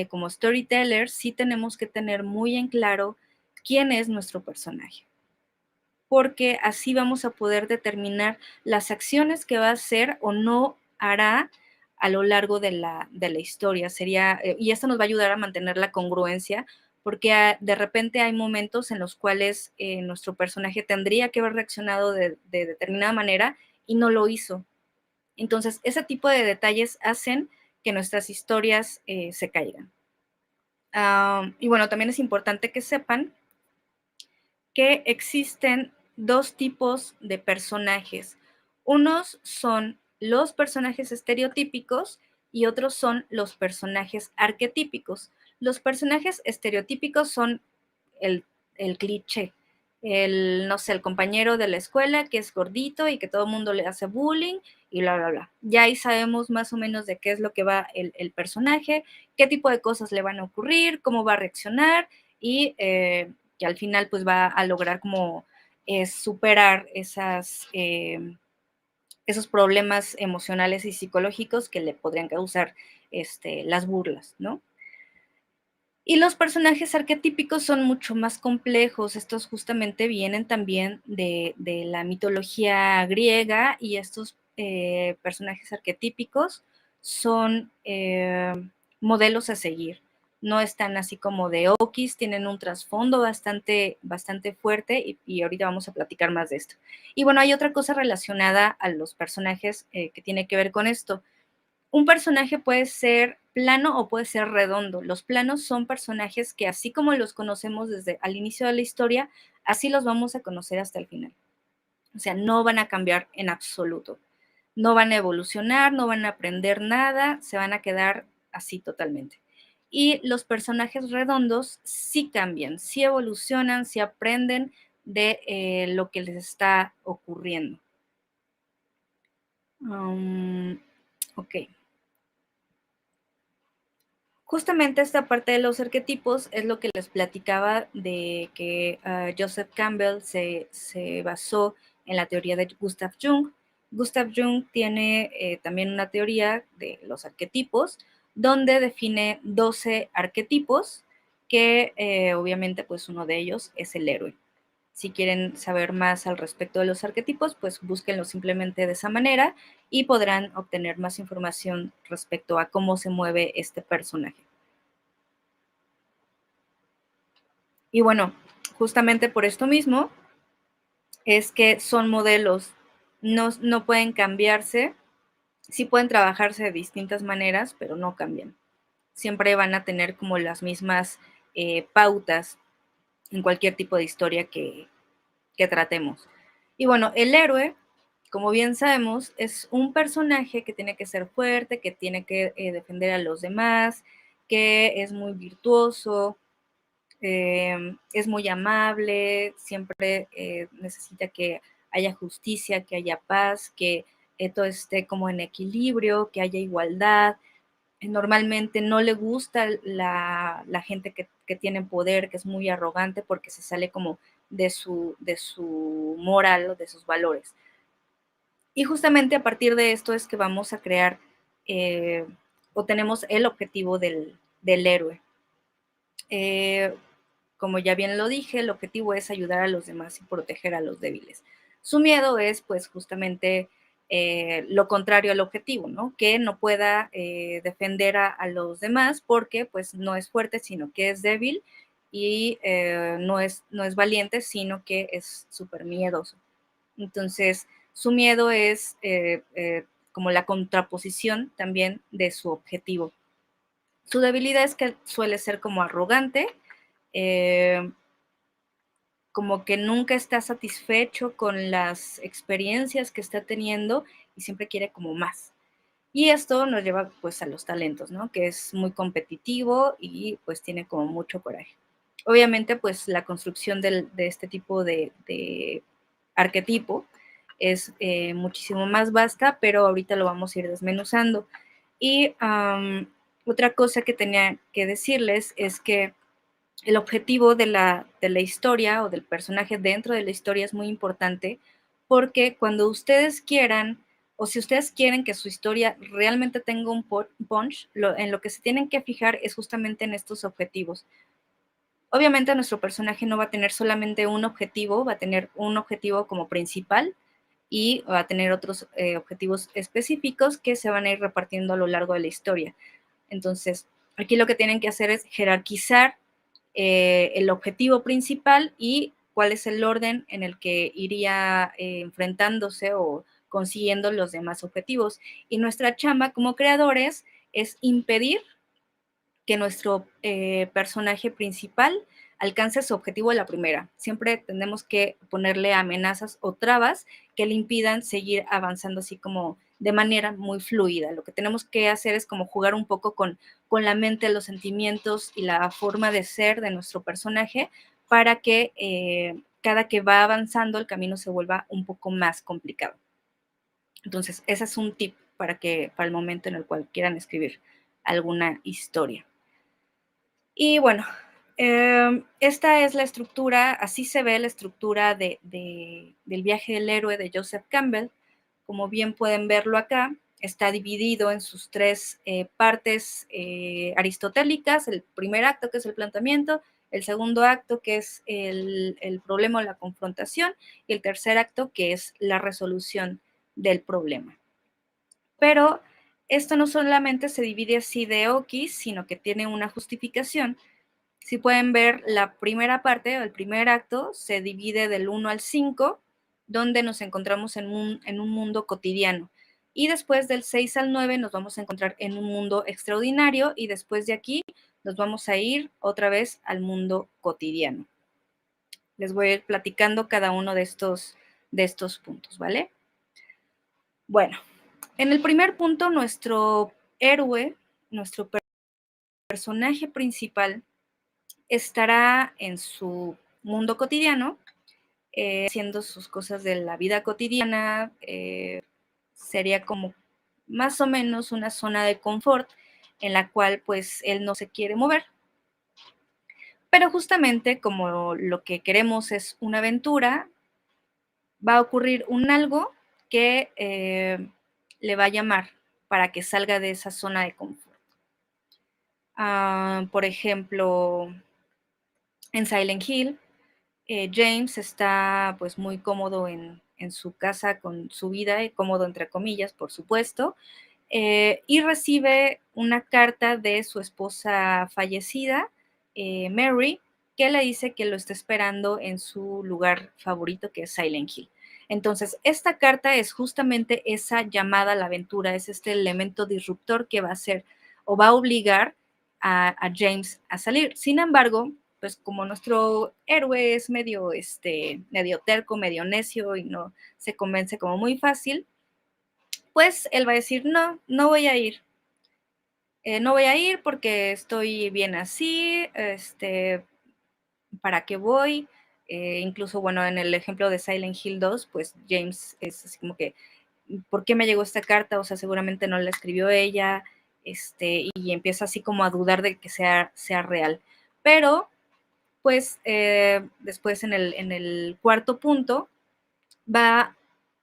como storytellers, sí tenemos que tener muy en claro quién es nuestro personaje, porque así vamos a poder determinar las acciones que va a hacer o no hará a lo largo de la historia. Y esto nos va a ayudar a mantener la congruencia, porque de repente hay momentos en los cuales nuestro personaje tendría que haber reaccionado de determinada manera y no lo hizo. Entonces, ese tipo de detalles hacen que nuestras historias se caigan. Y bueno, también es importante que sepan que existen dos tipos de personajes. Unos son los personajes estereotípicos y otros son los personajes arquetípicos. Los personajes estereotípicos son el cliché, no sé, el compañero de la escuela que es gordito y que todo el mundo le hace bullying y bla, bla, bla. Ya ahí sabemos más o menos de qué es lo que va el personaje, qué tipo de cosas le van a ocurrir, cómo va a reaccionar y que al final pues va a lograr como superar esos problemas emocionales y psicológicos que le podrían causar las burlas, ¿no? Y los personajes arquetípicos son mucho más complejos. Estos justamente vienen también de la mitología griega y estos personajes arquetípicos son modelos a seguir. No están así como de okis, tienen un trasfondo bastante fuerte y ahorita vamos a platicar más de esto. Y bueno, hay otra cosa relacionada a los personajes que tiene que ver con esto. Un personaje puede ser plano o puede ser redondo. Los planos son personajes que así como los conocemos desde al inicio de la historia, así los vamos a conocer hasta el final. O sea, no van a cambiar en absoluto. No van a evolucionar, no van a aprender nada, se van a quedar así totalmente. Y los personajes redondos sí cambian, sí evolucionan, sí aprenden de lo que les está ocurriendo. Ok. Justamente esta parte de los arquetipos es lo que les platicaba de que Joseph Campbell se basó en la teoría de Gustav Jung. Gustav Jung tiene también una teoría de los arquetipos, donde define 12 arquetipos, que obviamente pues uno de ellos es el héroe. Si quieren saber más al respecto de los arquetipos, pues búsquenlo simplemente de esa manera y podrán obtener más información respecto a cómo se mueve este personaje. Y bueno, justamente por esto mismo es que son modelos, no pueden cambiarse, sí pueden trabajarse de distintas maneras, pero no cambian. Siempre van a tener como las mismas pautas en cualquier tipo de historia que tratemos. Y bueno, el héroe, como bien sabemos, es un personaje que tiene que ser fuerte, que tiene que defender a los demás, que es muy virtuoso, es muy amable, siempre necesita que haya justicia, que haya paz, que todo esté como en equilibrio, que haya igualdad. Normalmente no le gusta la gente que tiene poder, que es muy arrogante porque se sale como de su moral o de sus valores. Y justamente a partir de esto es que vamos a crear o tenemos el objetivo del héroe. Como ya bien lo dije, el objetivo es ayudar a los demás y proteger a los débiles. Su miedo es pues justamente lo contrario al objetivo, ¿no? Que no pueda defender a los demás porque pues no es fuerte, sino que es débil y no es valiente, sino que es súper miedoso. Entonces, su miedo es como la contraposición también de su objetivo. Su debilidad es que suele ser como arrogante, como que nunca está satisfecho con las experiencias que está teniendo y siempre quiere como más. Y esto nos lleva pues a los talentos, ¿no? Que es muy competitivo y pues tiene como mucho coraje. Obviamente pues la construcción de este tipo de arquetipo es muchísimo más vasta, pero ahorita lo vamos a ir desmenuzando. Y otra cosa que tenía que decirles es que el objetivo de la historia o del personaje dentro de la historia es muy importante porque cuando ustedes quieran o si ustedes quieren que su historia realmente tenga un punch, en lo que se tienen que fijar es justamente en estos objetivos. Obviamente nuestro personaje no va a tener solamente un objetivo, va a tener un objetivo como principal y va a tener otros objetivos específicos que se van a ir repartiendo a lo largo de la historia. Entonces, aquí lo que tienen que hacer es jerarquizar el objetivo principal y cuál es el orden en el que iría enfrentándose o consiguiendo los demás objetivos. Y nuestra chamba como creadores es impedir que nuestro personaje principal alcance su objetivo a la primera. Siempre tenemos que ponerle amenazas o trabas que le impidan seguir avanzando así como de manera muy fluida. Lo que tenemos que hacer es como jugar un poco con la mente, los sentimientos y la forma de ser de nuestro personaje para que cada que va avanzando el camino se vuelva un poco más complicado. Entonces, ese es un tip para el momento en el cual quieran escribir alguna historia. Y bueno, esta es la estructura, así se ve la estructura del viaje del héroe de Joseph Campbell. Como bien pueden verlo acá, está dividido en sus tres partes aristotélicas, el primer acto que es el planteamiento, el segundo acto que es el problema o la confrontación y el tercer acto que es la resolución del problema. Pero esto no solamente se divide así de oquis, sino que tiene una justificación. Si pueden ver, la primera parte, el primer acto, se divide del 1 al 5, donde nos encontramos en un mundo cotidiano. Y después del 6 al 9 nos vamos a encontrar en un mundo extraordinario y después de aquí nos vamos a ir otra vez al mundo cotidiano. Les voy a ir platicando cada uno de estos puntos, ¿vale? Bueno, en el primer punto, nuestro héroe, nuestro personaje principal, estará en su mundo cotidiano, haciendo sus cosas de la vida cotidiana, sería como más o menos una zona de confort en la cual pues él no se quiere mover. Pero justamente como lo que queremos es una aventura, va a ocurrir un algo que le va a llamar para que salga de esa zona de confort. Por ejemplo, en Silent Hill, James está pues muy cómodo en su casa con su vida, cómodo entre comillas, por supuesto, y recibe una carta de su esposa fallecida, Mary, que le dice que lo está esperando en su lugar favorito, que es Silent Hill. Entonces, esta carta es justamente esa llamada a la aventura, es este elemento disruptor que va a hacer o va a obligar a James a salir. Sin embargo, pues como nuestro héroe es medio terco, medio necio y no se convence como muy fácil, pues él va a decir, no, no voy a ir. No voy a ir porque estoy bien así, ¿para qué voy? Incluso, bueno, en el ejemplo de Silent Hill 2, pues James es así como que, ¿por qué me llegó esta carta? O sea, seguramente no la escribió ella, y empieza así como a dudar de que sea real. Pero, pues, después en el cuarto punto, va,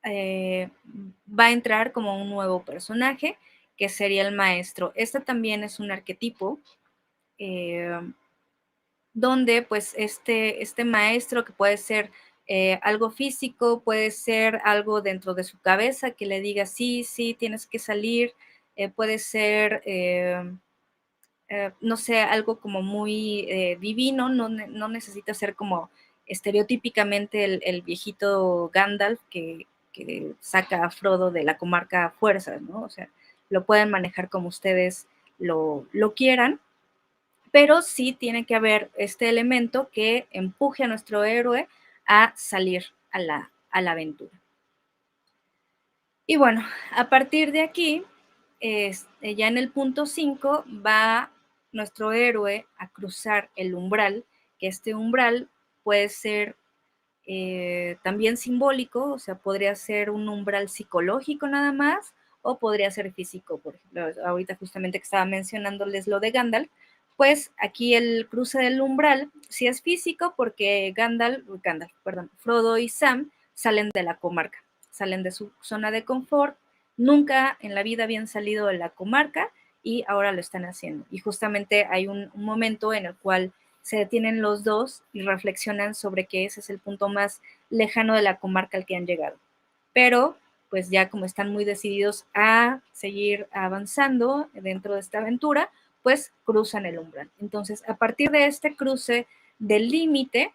va a entrar como un nuevo personaje, que sería el maestro. Este también es un arquetipo, donde pues este maestro, que puede ser algo físico, puede ser algo dentro de su cabeza que le diga, sí, sí, tienes que salir, puede ser, no sé, algo como muy divino, no necesita ser como estereotípicamente el viejito Gandalf que saca a Frodo de la comarca a fuerzas, ¿no? O sea, lo pueden manejar como ustedes lo quieran, pero sí tiene que haber este elemento que empuje a nuestro héroe a salir a la aventura. Y bueno, a partir de aquí, ya en el punto 5, va nuestro héroe a cruzar el umbral, que este umbral puede ser también simbólico, o sea, podría ser un umbral psicológico nada más, o podría ser físico. Por ejemplo, ahorita justamente que estaba mencionándoles lo de Gandalf, pues aquí el cruce del umbral sí es físico porque Frodo y Sam salen de la comarca, salen de su zona de confort, nunca en la vida habían salido de la comarca y ahora lo están haciendo. Y justamente hay un momento en el cual se detienen los dos y reflexionan sobre que ese es el punto más lejano de la comarca al que han llegado. Pero, pues ya como están muy decididos a seguir avanzando dentro de esta aventura, pues cruzan el umbral. Entonces, a partir de este cruce del límite,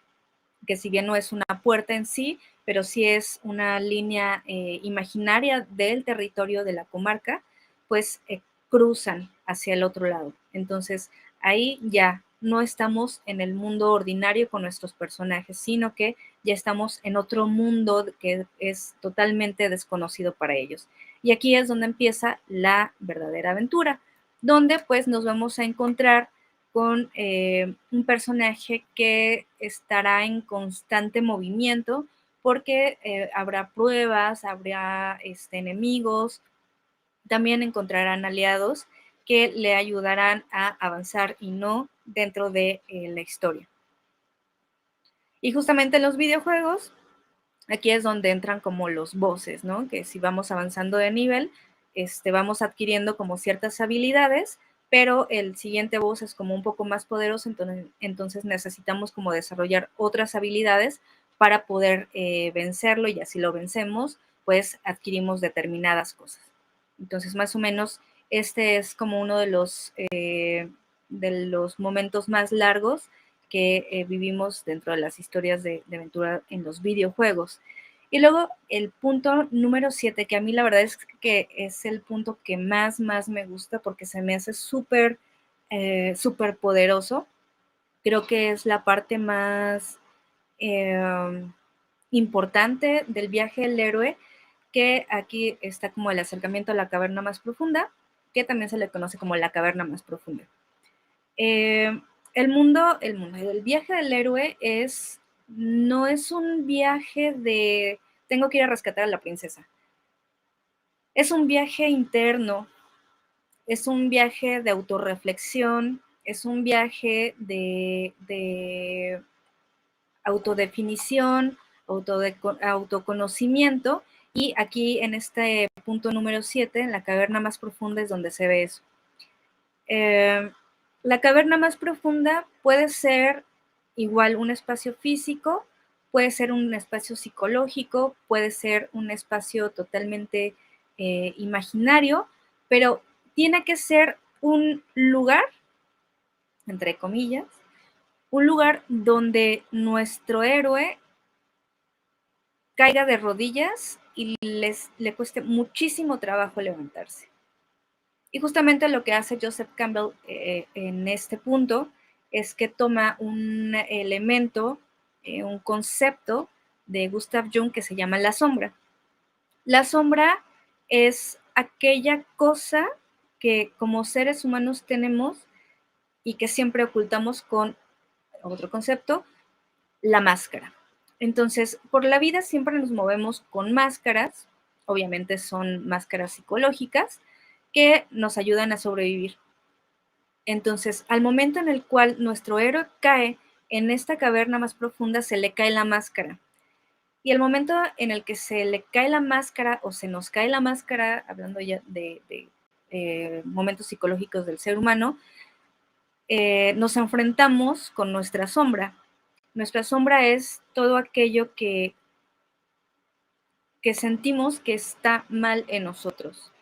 que si bien no es una puerta en sí, pero sí es una línea imaginaria del territorio de la comarca, pues cruzan hacia el otro lado. Entonces, ahí ya no estamos en el mundo ordinario con nuestros personajes, sino que ya estamos en otro mundo que es totalmente desconocido para ellos. Y aquí es donde empieza la verdadera aventura, donde pues nos vamos a encontrar con un personaje que estará en constante movimiento porque habrá pruebas, habrá enemigos, también encontrarán aliados que le ayudarán a avanzar y no dentro de la historia. Y justamente en los videojuegos, aquí es donde entran como los bosses, ¿no? Que si vamos avanzando de nivel, vamos adquiriendo como ciertas habilidades, pero el siguiente boss es como un poco más poderoso, entonces necesitamos como desarrollar otras habilidades para poder vencerlo, y así lo vencemos, pues adquirimos determinadas cosas. Entonces, más o menos, este es como uno de los momentos más largos que vivimos dentro de las historias de aventura en los videojuegos. Y luego el punto número 7, que a mí la verdad es que es el punto que más me gusta porque se me hace súper poderoso. Creo que es la parte más importante del viaje del héroe, que aquí está como el acercamiento a la caverna más profunda, que también se le conoce como la caverna más profunda. El viaje del héroe no es un viaje de tengo que ir a rescatar a la princesa. Es un viaje interno, es un viaje de autorreflexión, es un viaje de autodefinición, autoconocimiento, y aquí en este punto número 7, en la caverna más profunda, es donde se ve eso. La caverna más profunda puede ser igual un espacio físico, puede ser un espacio psicológico, puede ser un espacio totalmente imaginario, pero tiene que ser un lugar, entre comillas, un lugar donde nuestro héroe caiga de rodillas y le cueste muchísimo trabajo levantarse. Y justamente lo que hace Joseph Campbell en este punto es que toma un elemento, un concepto de Gustav Jung que se llama la sombra. La sombra es aquella cosa que como seres humanos tenemos y que siempre ocultamos con otro concepto, la máscara. Entonces, por la vida siempre nos movemos con máscaras, obviamente son máscaras psicológicas, que nos ayudan a sobrevivir. Entonces, al momento en el cual nuestro héroe cae en esta caverna más profunda, se le cae la máscara. Y el momento en el que se le cae la máscara o se nos cae la máscara, hablando ya de momentos psicológicos del ser humano, nos enfrentamos con nuestra sombra. Nuestra sombra es todo aquello que sentimos que está mal en nosotros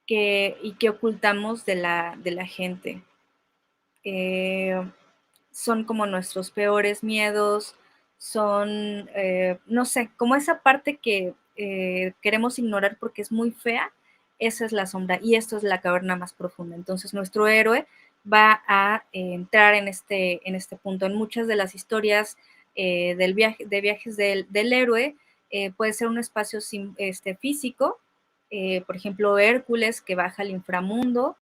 y que ocultamos de la gente. Son como nuestros peores miedos, son, no sé, como esa parte que queremos ignorar porque es muy fea. Esa es la sombra y esto es la caverna más profunda. Entonces nuestro héroe va a entrar en este punto. En muchas de las historias de viajes del héroe, puede ser un espacio físico, por ejemplo Hércules, que baja al inframundo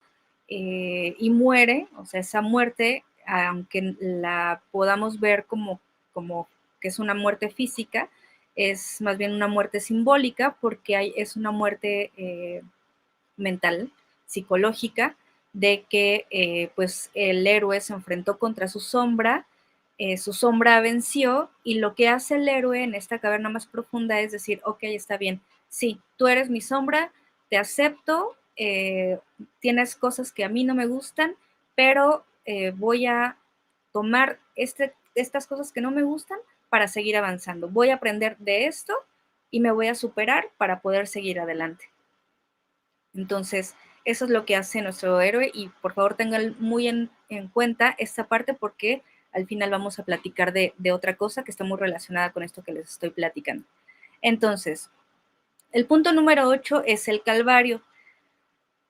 y muere. O sea, esa muerte, aunque la podamos ver como que es una muerte física, es más bien una muerte simbólica, porque es una muerte mental, psicológica, de que pues el héroe se enfrentó contra su sombra venció, y lo que hace el héroe en esta caverna más profunda es decir, ok, está bien, sí, tú eres mi sombra, te acepto, tienes cosas que a mí no me gustan, pero voy a tomar estas cosas que no me gustan para seguir avanzando. Voy a aprender de esto y me voy a superar para poder seguir adelante. Entonces, eso es lo que hace nuestro héroe, y por favor tengan muy en cuenta esta parte, porque al final vamos a platicar de otra cosa que está muy relacionada con esto que les estoy platicando. Entonces, el punto número 8 es el Calvario.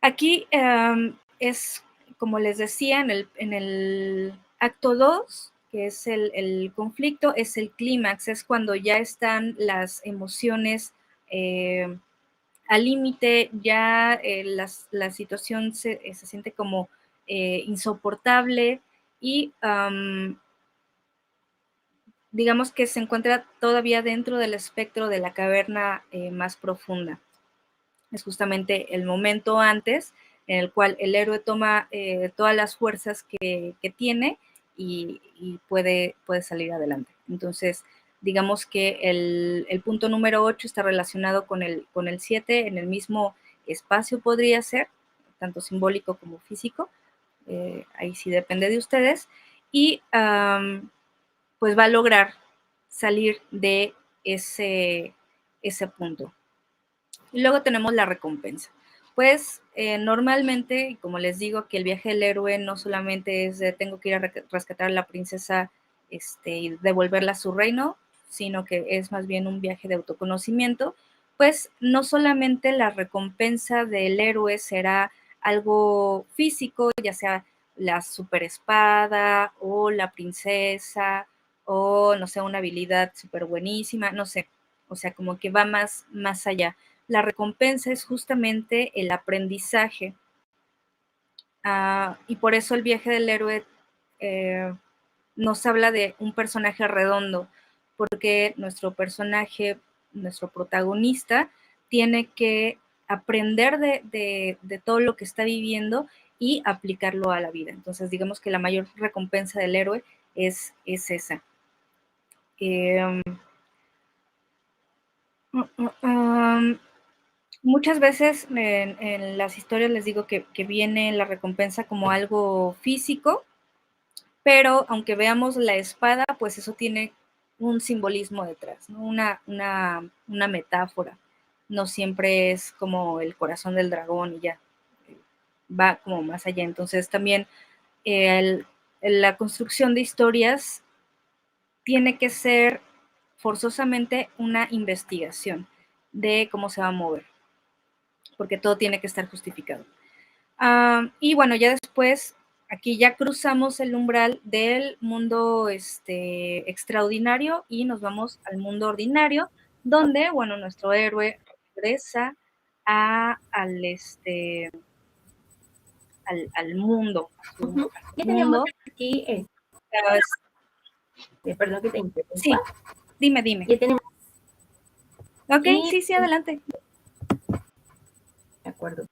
Aquí es, como les decía, en el acto 2, que es el conflicto, es el clímax, es cuando ya están las emociones al límite, ya la situación se siente como insoportable, y digamos que se encuentra todavía dentro del espectro de la caverna más profunda. Es justamente el momento antes en el cual el héroe toma todas las fuerzas que tiene y puede salir adelante. Entonces, digamos que el punto número 8 está relacionado con el 7, en el mismo espacio podría ser, tanto simbólico como físico, ahí sí depende de ustedes, y pues va a lograr salir de ese punto. Y luego tenemos la recompensa. Pues normalmente, como les digo, que el viaje del héroe no solamente es de tengo que ir a rescatar a la princesa y devolverla a su reino, sino que es más bien un viaje de autoconocimiento, pues no solamente la recompensa del héroe será algo físico, ya sea la super espada o la princesa o, no sé, una habilidad súper buenísima, no sé, o sea, como que va más allá. La recompensa es justamente el aprendizaje. Y por eso el viaje del héroe nos habla de un personaje redondo, porque nuestro personaje, nuestro protagonista, tiene que aprender de todo lo que está viviendo y aplicarlo a la vida. Entonces, digamos que la mayor recompensa del héroe es esa. Eh, Muchas veces en las historias les digo que viene la recompensa como algo físico, pero aunque veamos la espada, pues eso tiene un simbolismo detrás, ¿no? Una metáfora. No siempre es como el corazón del dragón y ya, va como más allá. Entonces también la construcción de historias tiene que ser forzosamente una investigación de cómo se va a mover, porque todo tiene que estar justificado. Y bueno, ya después, aquí ya cruzamos el umbral del mundo extraordinario y nos vamos al mundo ordinario, donde, bueno, nuestro héroe regresa al mundo, a Ya su tenemos mundo. aquí, perdón que te interrumpa. Sí, dime. Ya tenemos Ok, y sí, adelante. de acuerdo.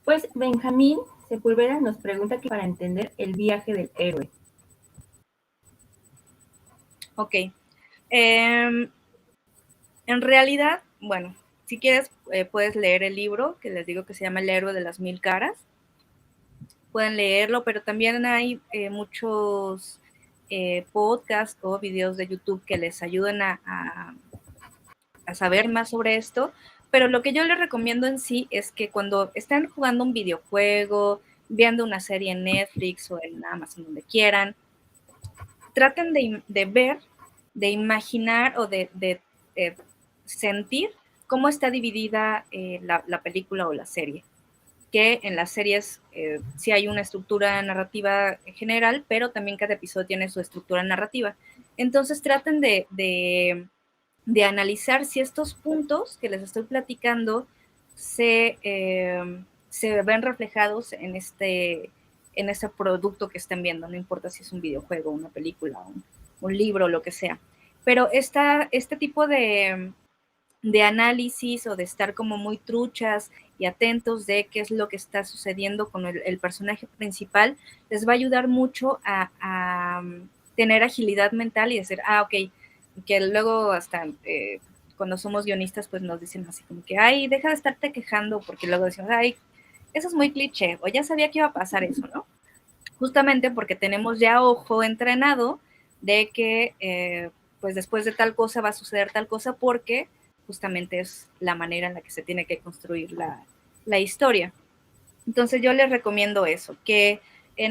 Pues Benjamín Sepúlveda nos pregunta que para entender el viaje del héroe. Ok. En realidad, bueno, si quieres, puedes leer el libro que les digo que se llama El héroe de las mil caras. Pueden leerlo, pero también hay muchos podcasts o videos de YouTube que les ayudan a saber más sobre esto. Pero lo que yo les recomiendo en sí es que cuando están jugando un videojuego, viendo una serie en Netflix o en Amazon, donde quieran, traten de ver, de imaginar o de sentir cómo está dividida la película o la serie. Que en las series sí hay una estructura narrativa general, pero también cada episodio tiene su estructura narrativa. Entonces traten de analizar si estos puntos que les estoy platicando se ven reflejados en este producto que estén viendo, no importa si es un videojuego, una película, un libro, lo que sea. Pero este tipo de análisis o de estar como muy truchas y atentos de qué es lo que está sucediendo con el personaje principal, les va a ayudar mucho a tener agilidad mental y decir, ok, que luego hasta cuando somos guionistas pues nos dicen así como que, ay, deja de estarte quejando, porque luego decimos, ay, eso es muy cliché, o ya sabía que iba a pasar eso, ¿no? Justamente porque tenemos ya ojo entrenado de que pues después de tal cosa va a suceder tal cosa, porque justamente es la manera en la que se tiene que construir la historia. Entonces yo les recomiendo eso, que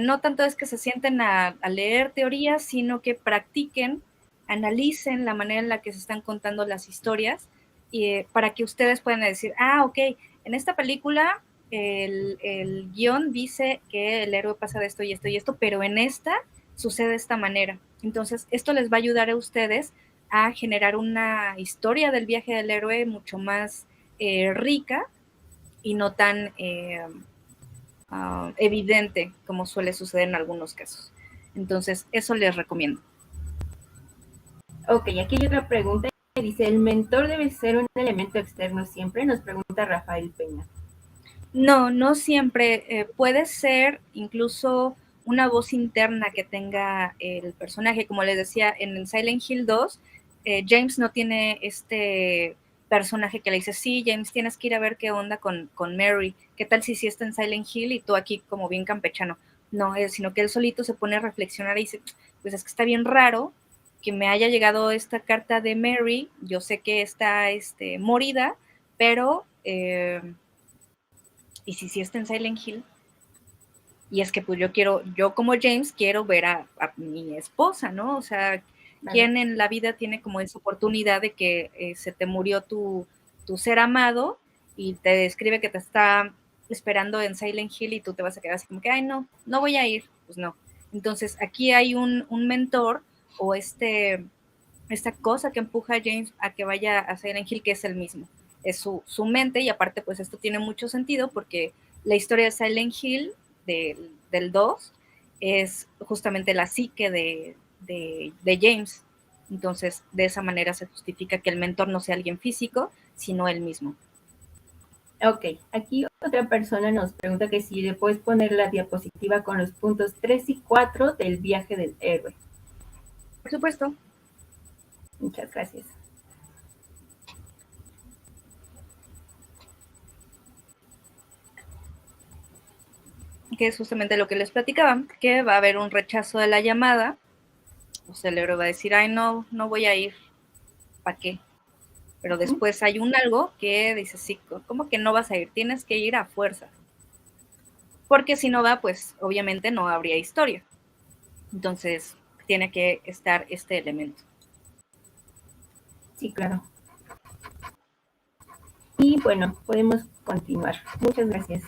no tanto es que se sienten a leer teorías, sino que practiquen, analicen la manera en la que se están contando las historias para que ustedes puedan decir, ok, en esta película el guión dice que el héroe pasa de esto y esto y esto, pero en esta sucede de esta manera. Entonces esto les va a ayudar a ustedes a generar una historia del viaje del héroe mucho más rica y no tan evidente como suele suceder en algunos casos. Entonces, eso les recomiendo. Ok, aquí hay otra pregunta. Dice, ¿el mentor debe ser un elemento externo siempre? Nos pregunta Rafael Peña. No siempre. Puede ser incluso una voz interna que tenga el personaje. Como les decía, en el Silent Hill 2, James no tiene este personaje que le dice, sí, James, tienes que ir a ver qué onda con Mary. ¿Qué tal si está en Silent Hill y tú aquí como bien campechano? No, sino que él solito se pone a reflexionar y dice, pues es que está bien raro que me haya llegado esta carta de Mary. Yo sé que está morida, pero... ¿y si está en Silent Hill? Y es que pues yo como James quiero ver a mi esposa, ¿no? O sea, ¿quién en la vida tiene como esa oportunidad de que se te murió tu ser amado y te describe que te está esperando en Silent Hill y tú te vas a quedar así como que, ay, no voy a ir? Pues no. Entonces aquí hay un mentor o esta cosa que empuja a James a que vaya a Silent Hill, que es el mismo, es su mente. Y aparte pues esto tiene mucho sentido porque la historia de Silent Hill del 2 es justamente la psique de James. Entonces de esa manera se justifica que el mentor no sea alguien físico, sino él mismo. Ok, aquí otra persona nos pregunta que si le puedes poner la diapositiva con los puntos 3 y 4 del viaje del héroe. Por supuesto. Muchas gracias. Que es justamente lo que les platicaba, que va a haber un rechazo de la llamada. O sea, el héroe va a decir, ay, no voy a ir, ¿para qué? Pero después hay un algo que dice, sí, ¿cómo que no vas a ir? Tienes que ir a fuerza. Porque si no va, pues obviamente no habría historia. Entonces, tiene que estar este elemento. Sí, claro. Y bueno, podemos continuar. Muchas gracias.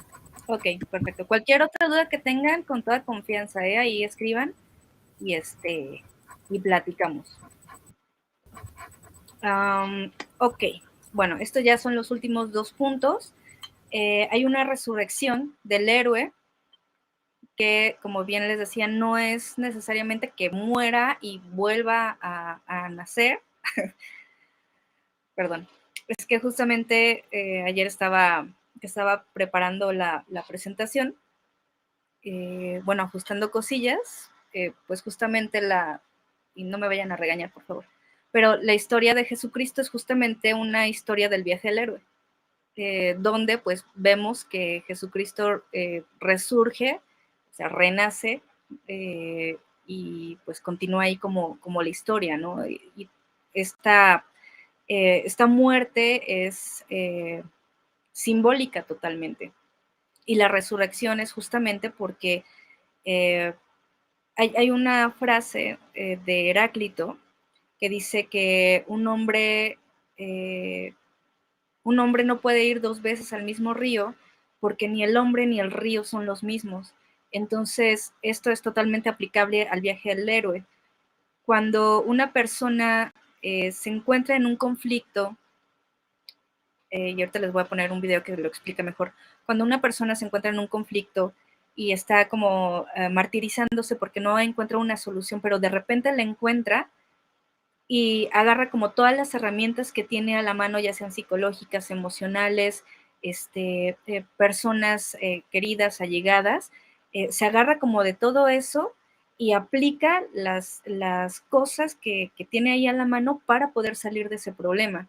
Ok, perfecto. Cualquier otra duda que tengan, con toda confianza, ahí escriban y y platicamos. Ok, bueno, estos ya son los últimos 2 puntos. Hay una resurrección del héroe que, como bien les decía, no es necesariamente que muera y vuelva a nacer. Perdón, es que justamente ayer estaba preparando la presentación, bueno, ajustando cosillas, pues justamente y no me vayan a regañar, por favor, pero la historia de Jesucristo es justamente una historia del viaje del héroe, donde pues vemos que Jesucristo resurge, o sea, renace, y pues continúa ahí como la historia, ¿no? Y esta muerte es simbólica totalmente. Y la resurrección es justamente porque hay una frase de Heráclito que dice que un hombre no puede ir 2 veces al mismo río porque ni el hombre ni el río son los mismos. Entonces, esto es totalmente aplicable al viaje del héroe. Cuando una persona se encuentra en un conflicto, y ahorita les voy a poner un video que lo explica mejor, cuando una persona se encuentra en un conflicto y está como martirizándose porque no encuentra una solución, pero de repente la encuentra y agarra como todas las herramientas que tiene a la mano, ya sean psicológicas, emocionales, personas queridas, allegadas, se agarra como de todo eso y aplica las cosas que tiene ahí a la mano para poder salir de ese problema.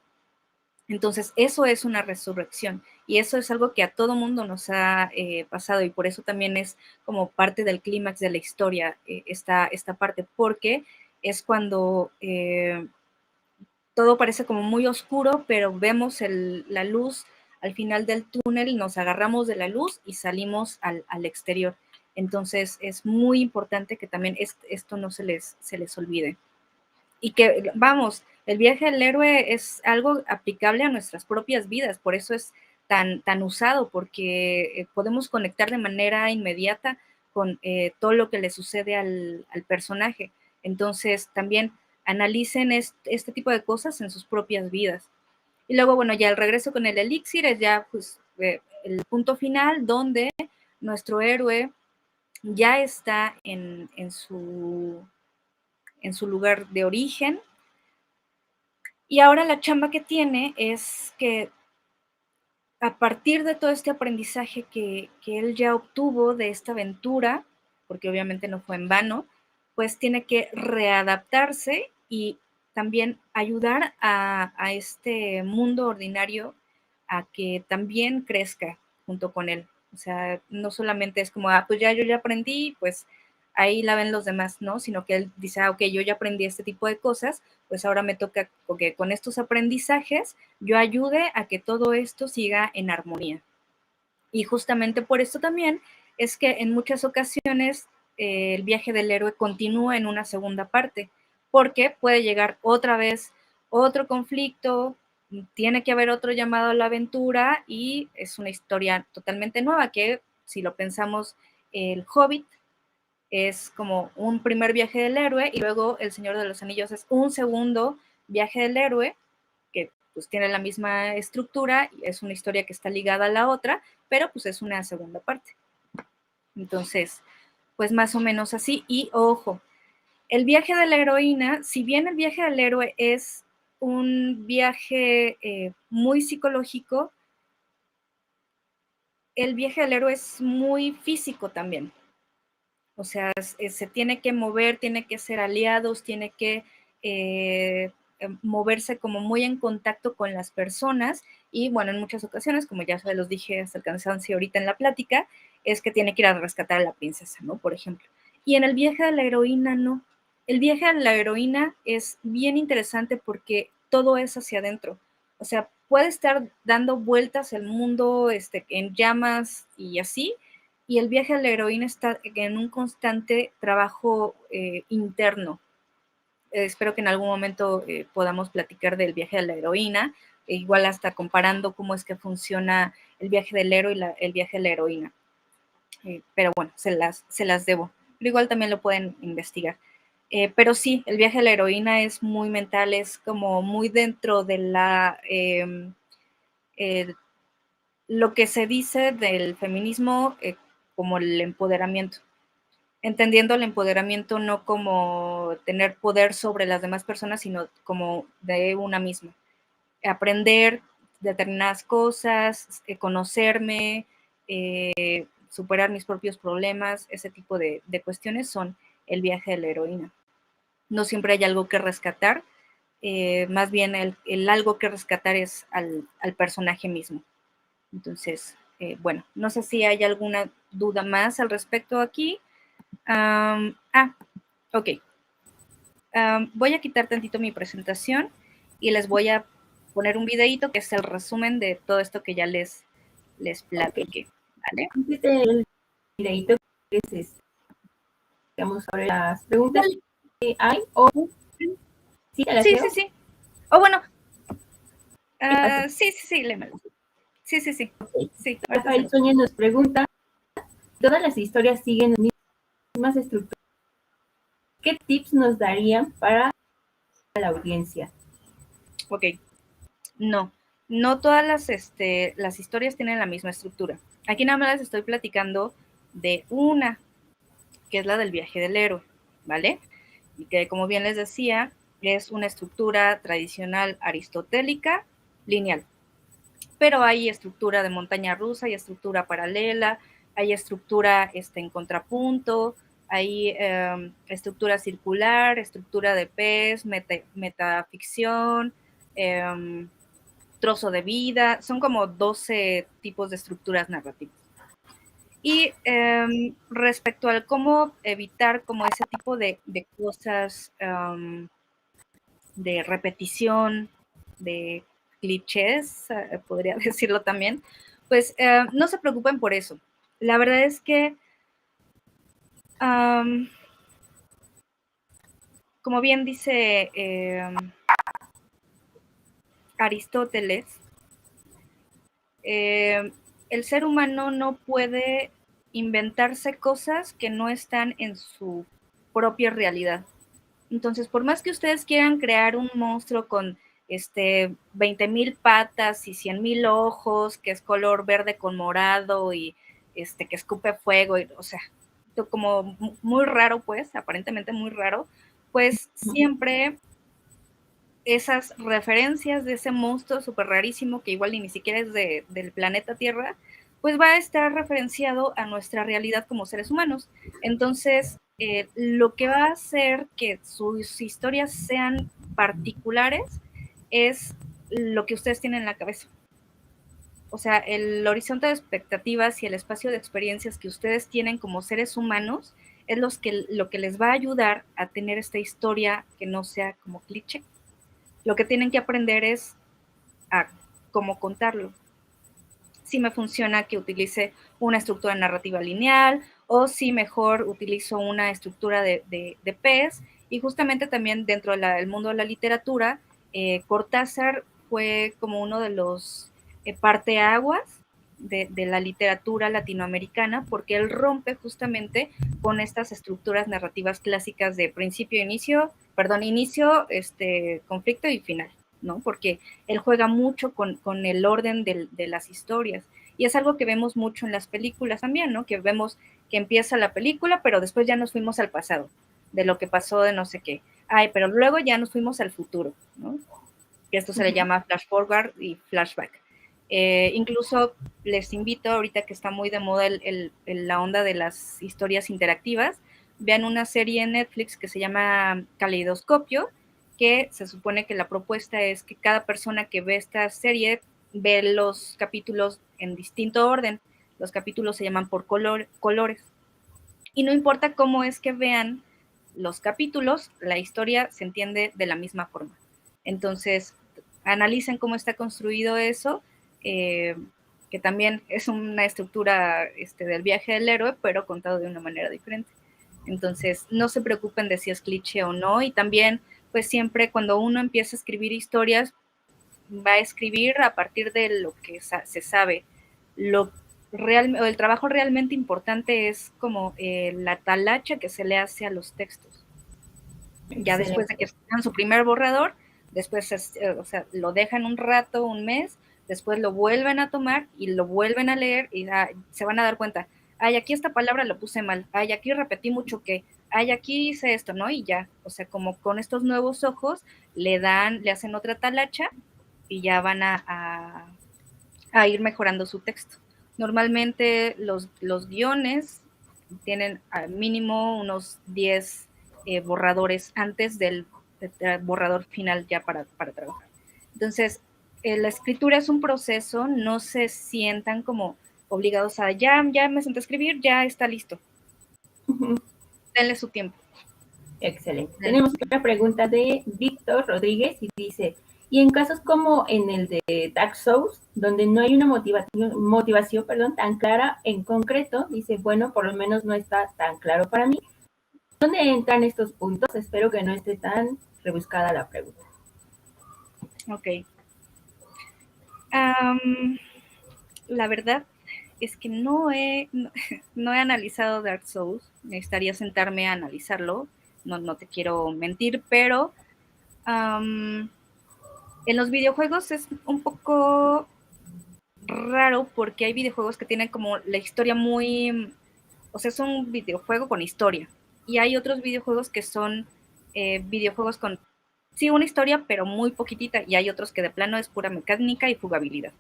Entonces, eso es una resurrección y eso es algo que a todo mundo nos ha pasado, y por eso también es como parte del clímax de la historia, esta parte, porque es cuando todo parece como muy oscuro, pero vemos la luz al final del túnel, nos agarramos de la luz y salimos al exterior. Entonces, es muy importante que también esto no se les olvide. Y que, vamos, el viaje del héroe es algo aplicable a nuestras propias vidas, por eso es tan usado, porque podemos conectar de manera inmediata con todo lo que le sucede al personaje. Entonces, también analicen este tipo de cosas en sus propias vidas. Y luego, bueno, ya el regreso con el elixir es ya pues el punto final donde nuestro héroe ya está en su lugar de origen. Y ahora la chamba que tiene es que a partir de todo este aprendizaje que él ya obtuvo de esta aventura, porque obviamente no fue en vano, pues tiene que readaptarse y también ayudar a este mundo ordinario a que también crezca junto con él. O sea, no solamente es como, pues yo ya aprendí, pues ahí la ven los demás, ¿no? Sino que él dice, ok, yo ya aprendí este tipo de cosas, pues ahora me toca que con estos aprendizajes yo ayude a que todo esto siga en armonía. Y justamente por esto también es que en muchas ocasiones el viaje del héroe continúa en una segunda parte, porque puede llegar otra vez otro conflicto, tiene que haber otro llamado a la aventura y es una historia totalmente nueva que, si lo pensamos, el Hobbit es como un primer viaje del héroe y luego El Señor de los Anillos es un segundo viaje del héroe que pues tiene la misma estructura, es una historia que está ligada a la otra, pero pues es una segunda parte. Entonces, pues más o menos así. Y ojo, el viaje de la heroína, si bien el viaje del héroe es un viaje muy psicológico, el viaje del héroe es muy físico también. O sea, se tiene que mover, tiene que ser aliados, tiene que moverse como muy en contacto con las personas y bueno, en muchas ocasiones, como ya se los dije hasta el cansancio ahorita en la plática, es que tiene que ir a rescatar a la princesa, ¿no? Por ejemplo. Y en el viaje de la heroína, no. El viaje de la heroína es bien interesante porque todo es hacia adentro. O sea, puede estar dando vueltas el mundo en llamas y así, y el viaje a la heroína está en un constante trabajo interno. Espero que en algún momento podamos platicar del viaje a la heroína, igual hasta comparando cómo es que funciona el viaje del héroe y el viaje a la heroína. Pero bueno, se las debo. Pero igual también lo pueden investigar. Pero sí, el viaje a la heroína es muy mental, es como muy dentro de lo que se dice del feminismo como el empoderamiento, entendiendo el empoderamiento no como tener poder sobre las demás personas, sino como de una misma. Aprender determinadas cosas, conocerme, superar mis propios problemas, ese tipo de cuestiones son el viaje de la heroína. No siempre hay algo que rescatar, más bien el algo que rescatar es al personaje mismo. Entonces, bueno, no sé si hay alguna duda más al respecto aquí. Ok. Voy a quitar tantito mi presentación y les voy a poner un videito que es el resumen de todo esto que ya les platiqué. ¿Vale? El videito que es, digamos, sobre las preguntas que hay o sí, te las Sí, leo. sí, sí. O bueno, Sí, sí, lémelo. Sí. okay. Sí, Rafael Soña nos pregunta, ¿todas las historias siguen las mismas estructuras? ¿Qué tips nos darían para la audiencia? Ok. No todas las historias tienen la misma estructura. Aquí nada más les estoy platicando de una, que es la del viaje del héroe, ¿vale? Y que, como bien les decía, es una estructura tradicional aristotélica lineal. Pero hay estructura de montaña rusa, hay estructura paralela, hay estructura en contrapunto, hay estructura circular, estructura de pez, metaficción, trozo de vida, son como 12 tipos de estructuras narrativas. Y respecto al cómo evitar como ese tipo de cosas de repetición, de clichés, podría decirlo también, pues no se preocupen por eso. La verdad es que, como bien dice Aristóteles, el ser humano no puede inventarse cosas que no están en su propia realidad. Entonces, por más que ustedes quieran crear un monstruo con 20,000 patas y 100,000 ojos, que es color verde con morado y que escupe fuego, o sea, como muy raro, pues, aparentemente muy raro, pues siempre esas referencias de ese monstruo súper rarísimo, que igual ni siquiera es del planeta Tierra, pues va a estar referenciado a nuestra realidad como seres humanos. Entonces, lo que va a hacer que sus historias sean particulares es lo que ustedes tienen en la cabeza. O sea, el horizonte de expectativas y el espacio de experiencias que ustedes tienen como seres humanos es lo que les va a ayudar a tener esta historia que no sea como cliché. Lo que tienen que aprender es a cómo contarlo. si me funciona que utilice una estructura narrativa lineal o si mejor utilizo una estructura de pez. Y justamente también dentro del mundo de la literatura, Cortázar fue como uno de los parteaguas de la literatura latinoamericana, porque él rompe justamente con estas estructuras narrativas clásicas de principio, inicio, conflicto y final, ¿no? Porque él juega mucho con el orden de las historias. Y es algo que vemos mucho en las películas también, ¿no? Que vemos que empieza la película, pero después ya nos fuimos al pasado, de lo que pasó de no sé qué. Ay, pero luego ya nos fuimos al futuro, ¿no? Que esto se le llama flash forward y flashback. Incluso les invito, ahorita que está muy de moda la onda de las historias interactivas, vean una serie en Netflix que se llama Caleidoscopio, que se supone que la propuesta es que cada persona que ve esta serie ve los capítulos en distinto orden. Los capítulos se llaman por colores. Y no importa cómo es que vean los capítulos, la historia se entiende de la misma forma. Entonces, analicen cómo está construido eso, que también es una estructura del viaje del héroe, pero contado de una manera diferente. Entonces, no se preocupen de si es cliché o no, y también, pues siempre cuando uno empieza a escribir historias, va a escribir a partir de lo que se sabe. El trabajo realmente importante es como la talacha que se le hace a los textos. Excelente. Ya después de que hagan su primer borrador, después lo dejan un rato, un mes, después lo vuelven a tomar y lo vuelven a leer y se van a dar cuenta, ay, aquí esta palabra lo puse mal, ay, aquí repetí mucho que, ay, aquí hice esto, ¿no? Y ya, o sea, como con estos nuevos ojos le hacen otra talacha y ya van a ir mejorando su texto. Normalmente los guiones tienen al mínimo unos 10 borradores antes del borrador final ya para trabajar. Entonces, la escritura es un proceso, no se sientan como obligados a ya me senté a escribir, ya está listo. Denle su tiempo. Excelente. Tenemos otra pregunta de Víctor Rodríguez y dice, y en casos como en el de Dark Souls, donde no hay una motivación tan clara en concreto, dice, bueno, por lo menos no está tan claro para mí. ¿Dónde entran estos puntos? Espero que no esté tan rebuscada la pregunta. Ok. La verdad es que no he analizado Dark Souls. Necesitaría sentarme a analizarlo. No te quiero mentir, pero en los videojuegos es un poco raro porque hay videojuegos que tienen como la historia muy... O sea, es un videojuego con historia. Y hay otros videojuegos que son videojuegos con, sí, una historia, pero muy poquitita. Y hay otros que de plano es pura mecánica y jugabilidad.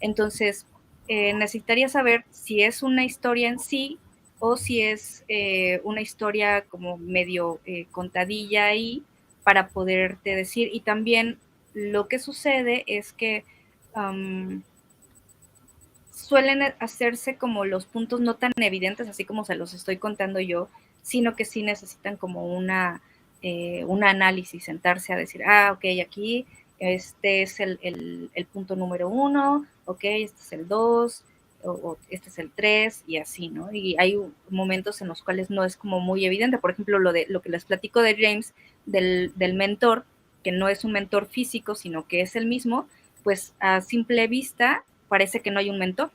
Entonces, necesitaría saber si es una historia en sí o si es una historia como medio contadilla ahí para poderte decir. Y también lo que sucede es que suelen hacerse como los puntos no tan evidentes, así como se los estoy contando yo, sino que sí necesitan como un análisis, sentarse a decir, ok, aquí este es el punto número 1, ok, este es el 2, o este es el 3, y así, ¿no? Y hay momentos en los cuales no es como muy evidente. Por ejemplo, lo que les platico de James, del mentor, que no es un mentor físico, sino que es el mismo, pues a simple vista parece que no hay un mentor,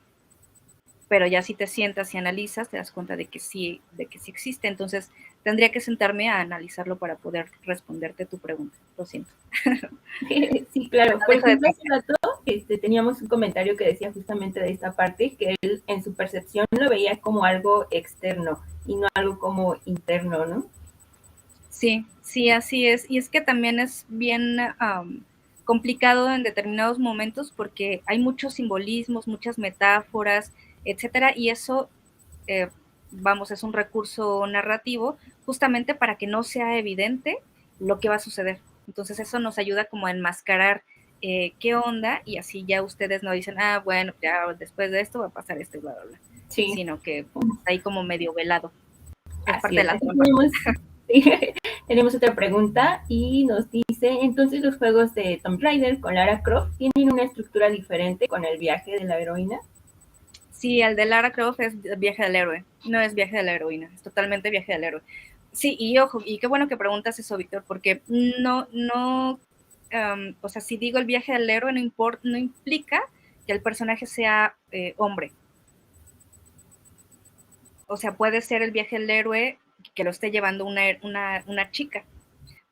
pero ya si te sientas y analizas, te das cuenta de que sí existe. Entonces, tendría que sentarme a analizarlo para poder responderte tu pregunta. Lo siento. Sí, claro. Por ejemplo, hace rato teníamos un comentario que decía justamente de esta parte, que él en su percepción lo veía como algo externo y no algo como interno, ¿no? Sí, así es. Y es que también es bien complicado en determinados momentos porque hay muchos simbolismos, muchas metáforas, etcétera, y eso, es un recurso narrativo justamente para que no sea evidente lo que va a suceder. Entonces eso nos ayuda como a enmascarar qué onda, y así ya ustedes no dicen, bueno, ya después de esto va a pasar esto y bla, bla, bla. Sí. Sino que está ahí como medio velado. Es parte de la trampa. Tenemos otra pregunta y nos dice, entonces los juegos de Tomb Raider con Lara Croft tienen una estructura diferente con el viaje de la heroína. Sí, el de Lara Croft es Viaje del Héroe, no es Viaje de la Heroína, es totalmente Viaje del Héroe. Sí, y ojo, y qué bueno que preguntas eso, Víctor, porque o sea, si digo el Viaje del Héroe no implica que el personaje sea hombre. O sea, puede ser el Viaje del Héroe que lo esté llevando una chica,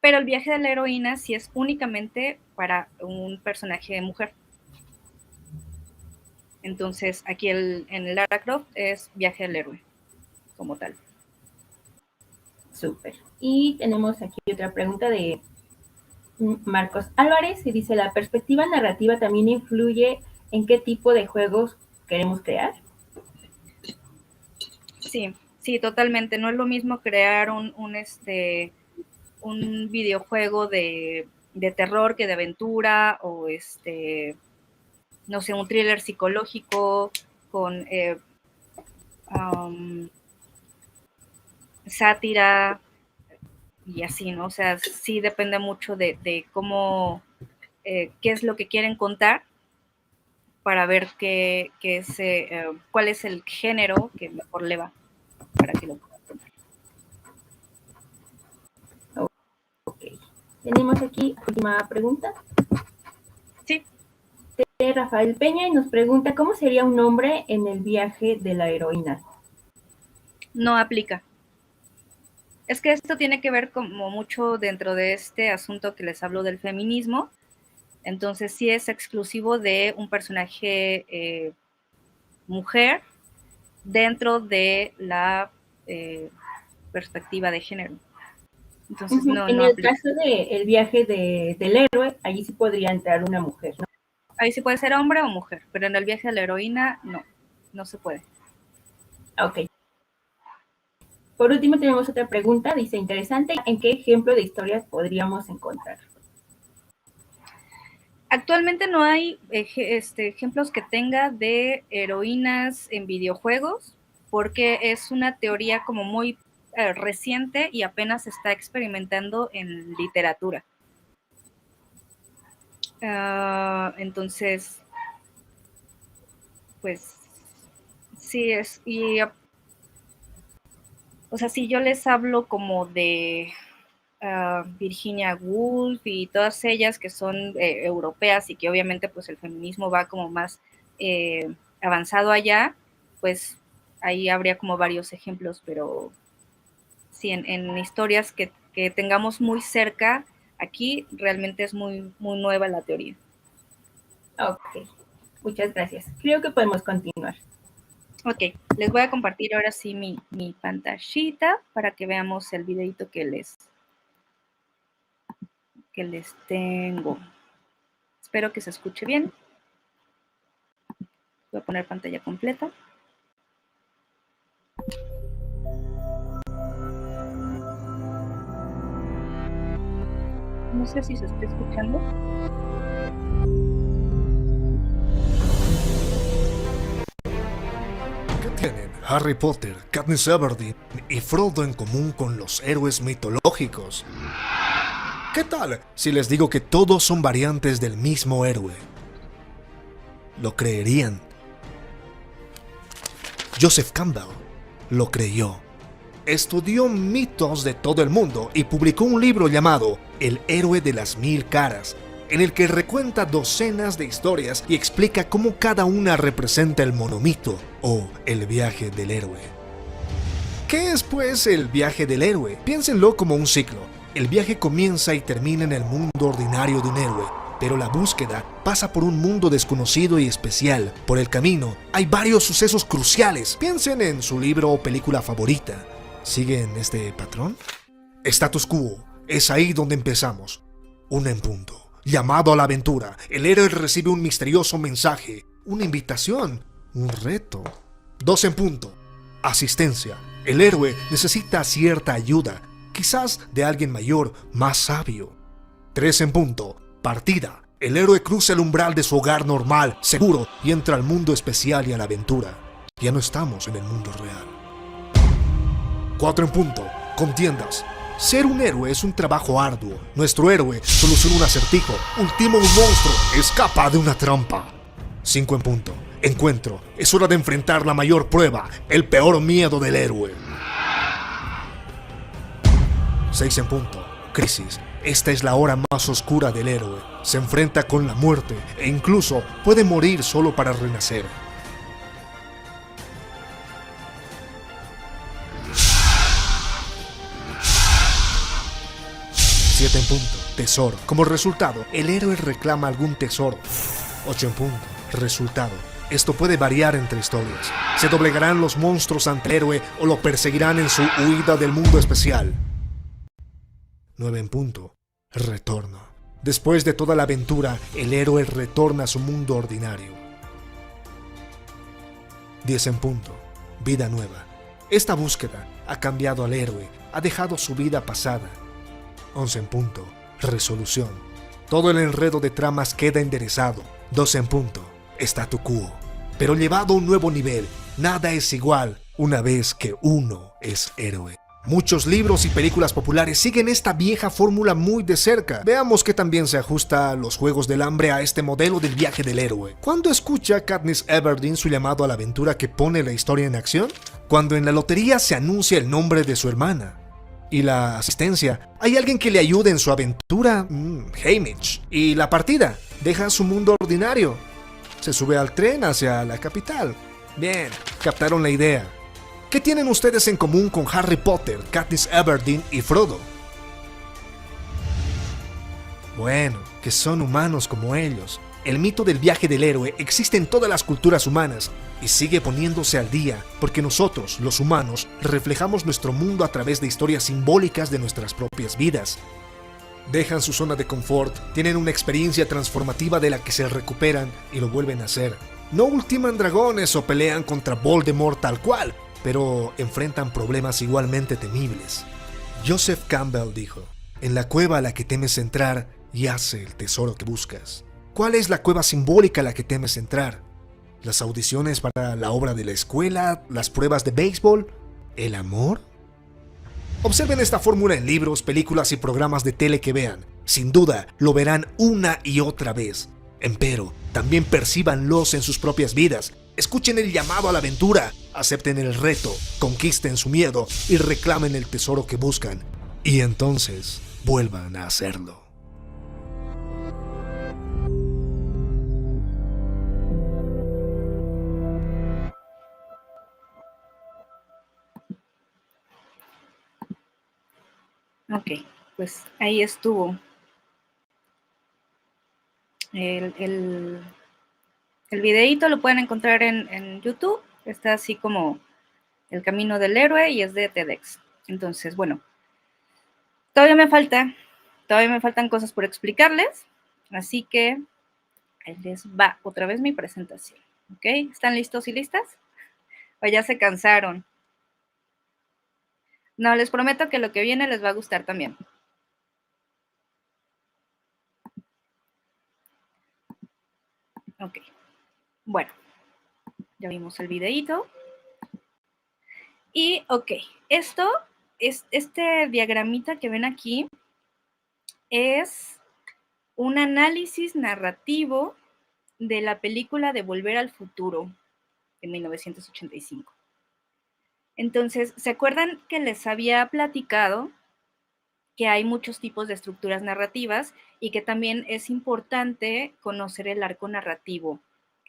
pero el Viaje de la Heroína sí es únicamente para un personaje de mujer. Entonces, aquí en Lara Croft es Viaje del Héroe, como tal. Súper. Y tenemos aquí otra pregunta de Marcos Álvarez, y dice, ¿la perspectiva narrativa también influye en qué tipo de juegos queremos crear? Sí, totalmente. No es lo mismo crear un videojuego de terror que de aventura, o no sé, un thriller psicológico con sátira y así, ¿no? O sea, sí depende mucho de cómo, qué es lo que quieren contar, para ver cuál es el género que mejor le va para que lo puedan contar. Ok. Tenemos aquí la última pregunta. Sí. De Rafael Peña, y nos pregunta, ¿cómo sería un nombre en el Viaje de la Heroína? No aplica. Es que esto tiene que ver como mucho dentro de este asunto que les hablo del feminismo. Entonces sí es exclusivo de un personaje mujer dentro de la perspectiva de género. Entonces en el caso del Viaje del Héroe, allí sí podría entrar una mujer, ¿no? Ahí sí puede ser hombre o mujer, pero en el Viaje de la Heroína no se puede. Ok. Por último tenemos otra pregunta, dice, interesante, ¿en qué ejemplo de historias podríamos encontrar? Actualmente no hay ejemplos que tenga de heroínas en videojuegos, porque es una teoría como muy reciente y apenas se está experimentando en literatura. Entonces, pues sí es, o sea, si yo les hablo como de Virginia Woolf y todas ellas que son europeas, y que obviamente pues el feminismo va como más avanzado allá, pues ahí habría como varios ejemplos, pero sí, en historias que tengamos muy cerca, aquí realmente es muy, muy nueva la teoría. Ok, muchas gracias. Creo que podemos continuar. Ok, les voy a compartir ahora sí mi pantallita para que veamos el videito que les tengo. Espero que se escuche bien. Voy a poner pantalla completa. No sé si se está escuchando. ¿Qué tienen Harry Potter, Katniss Everdeen y Frodo en común con los héroes mitológicos? ¿Qué tal si les digo que todos son variantes del mismo héroe? ¿Lo creerían? Joseph Campbell lo creyó. Estudió mitos de todo el mundo y publicó un libro llamado El héroe de las mil caras, en el que recuenta docenas de historias y explica cómo cada una representa el monomito o el viaje del héroe. ¿Qué es pues el viaje del héroe? Piénsenlo como un ciclo. El viaje comienza y termina en el mundo ordinario de un héroe, pero la búsqueda pasa por un mundo desconocido y especial. Por el camino hay varios sucesos cruciales. Piensen en su libro o película favorita. ¿Siguen este patrón? Status quo. Es ahí donde empezamos. Una en punto. Llamado a la aventura. El héroe recibe un misterioso mensaje, una invitación, un reto. 2 en punto. Asistencia. El héroe necesita cierta ayuda, quizás de alguien mayor, más sabio. 3 en punto. Partida. El héroe cruza el umbral de su hogar normal, seguro, y entra al mundo especial y a la aventura. Ya no estamos en el mundo real. 4 en punto. Contiendas. Ser un héroe es un trabajo arduo. Nuestro héroe soluciona un acertijo, ultima un monstruo, escapa de una trampa. 5 en punto. Encuentro. Es hora de enfrentar la mayor prueba, el peor miedo del héroe. 6 en punto. Crisis. Esta es la hora más oscura del héroe. Se enfrenta con la muerte e incluso puede morir solo para renacer. 7 en punto. Tesoro. Como resultado, el héroe reclama algún tesoro. 8 en punto. Resultado. Esto puede variar entre historias. Se doblegarán los monstruos ante el héroe o lo perseguirán en su huida del mundo especial. 9 en punto. Retorno. Después de toda la aventura, el héroe retorna a su mundo ordinario. 10 en punto. Vida nueva. Esta búsqueda ha cambiado al héroe, ha dejado su vida pasada. 11 en punto. Resolución. Todo el enredo de tramas queda enderezado. 12 en punto. Statu quo. Pero llevado a un nuevo nivel, nada es igual una vez que uno es héroe. Muchos libros y películas populares siguen esta vieja fórmula muy de cerca. Veamos que también se ajusta los Juegos del Hambre a este modelo del viaje del héroe. ¿Cuándo escucha Katniss Everdeen su llamado a la aventura que pone la historia en acción? Cuando en la lotería se anuncia el nombre de su hermana. ¿Y la asistencia? ¿Hay alguien que le ayude en su aventura? Haymitch. ¿Y la partida? Deja su mundo ordinario. Se sube al tren hacia la capital. Bien, captaron la idea. ¿Qué tienen ustedes en común con Harry Potter, Katniss Everdeen y Frodo? Bueno, que son humanos como ellos. El mito del viaje del héroe existe en todas las culturas humanas y sigue poniéndose al día porque nosotros, los humanos, reflejamos nuestro mundo a través de historias simbólicas de nuestras propias vidas. Dejan su zona de confort, tienen una experiencia transformativa de la que se recuperan y lo vuelven a hacer. No ultiman dragones o pelean contra Voldemort tal cual, pero enfrentan problemas igualmente temibles. Joseph Campbell dijo: en la cueva a la que temes entrar, yace el tesoro que buscas. ¿Cuál es la cueva simbólica a la que temes entrar? ¿Las audiciones para la obra de la escuela? ¿Las pruebas de béisbol? ¿El amor? Observen esta fórmula en libros, películas y programas de tele que vean. Sin duda, lo verán una y otra vez. Empero, también percíbanlos en sus propias vidas. Escuchen el llamado a la aventura, acepten el reto, conquisten su miedo y reclamen el tesoro que buscan. Y entonces, vuelvan a hacerlo. Ok, pues ahí estuvo el videíto, lo pueden encontrar en YouTube, está así como El Camino del Héroe y es de TEDx. Entonces, bueno, todavía me faltan cosas por explicarles, así que ahí les va otra vez mi presentación, ¿ok? ¿Están listos y listas? ¿O ya se cansaron? No, les prometo que lo que viene les va a gustar también. Ok, bueno, ya vimos el videíto. Y ok, este diagramita que ven aquí es un análisis narrativo de la película de Volver al Futuro en 1985. Entonces, ¿se acuerdan que les había platicado que hay muchos tipos de estructuras narrativas y que también es importante conocer el arco narrativo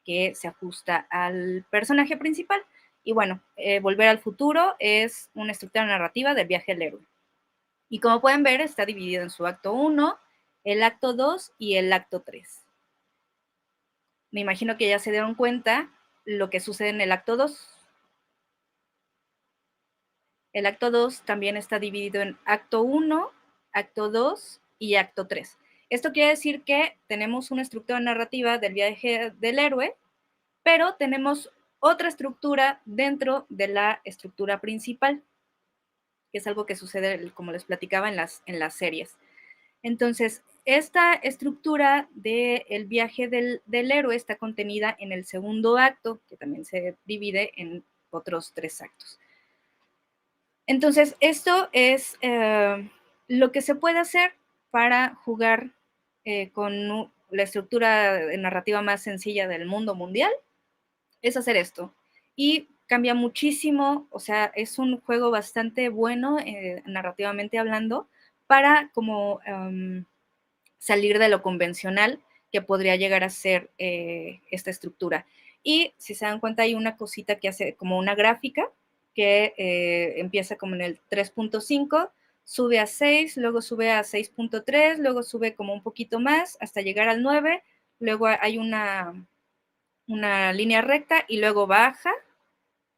que se ajusta al personaje principal? Y bueno, Volver al Futuro es una estructura narrativa del viaje del héroe. Y como pueden ver, está dividido en su acto 1, el acto 2 y el acto 3. Me imagino que ya se dieron cuenta lo que sucede en el acto 2. El acto 2 también está dividido en acto 1, acto 2 y acto 3. Esto quiere decir que tenemos una estructura narrativa del viaje del héroe, pero tenemos otra estructura dentro de la estructura principal, que es algo que sucede, como les platicaba, en las series. Entonces, esta estructura del viaje del héroe está contenida en el segundo acto, que también se divide en otros 3 actos. Entonces, esto es lo que se puede hacer para jugar con la estructura narrativa más sencilla del mundo mundial es hacer esto. Y cambia muchísimo, o sea, es un juego bastante bueno, narrativamente hablando, para como salir de lo convencional que podría llegar a ser esta estructura. Y si se dan cuenta, hay una cosita que hace como una gráfica que empieza como en el 3.5, sube a 6, luego sube a 6.3, luego sube como un poquito más hasta llegar al 9, luego hay una línea recta y luego baja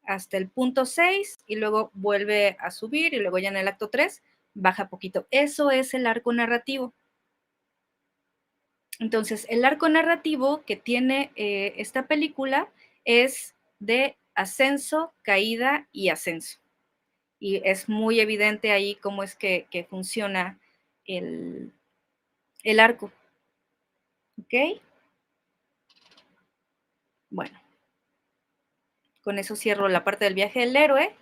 hasta el punto 6 y luego vuelve a subir y luego ya en el acto 3 baja poquito. Eso es el arco narrativo. Entonces, el arco narrativo que tiene esta película es de ascenso, caída y ascenso. Y es muy evidente ahí cómo es que funciona el arco. ¿Ok? Bueno, con eso cierro la parte del viaje del héroe.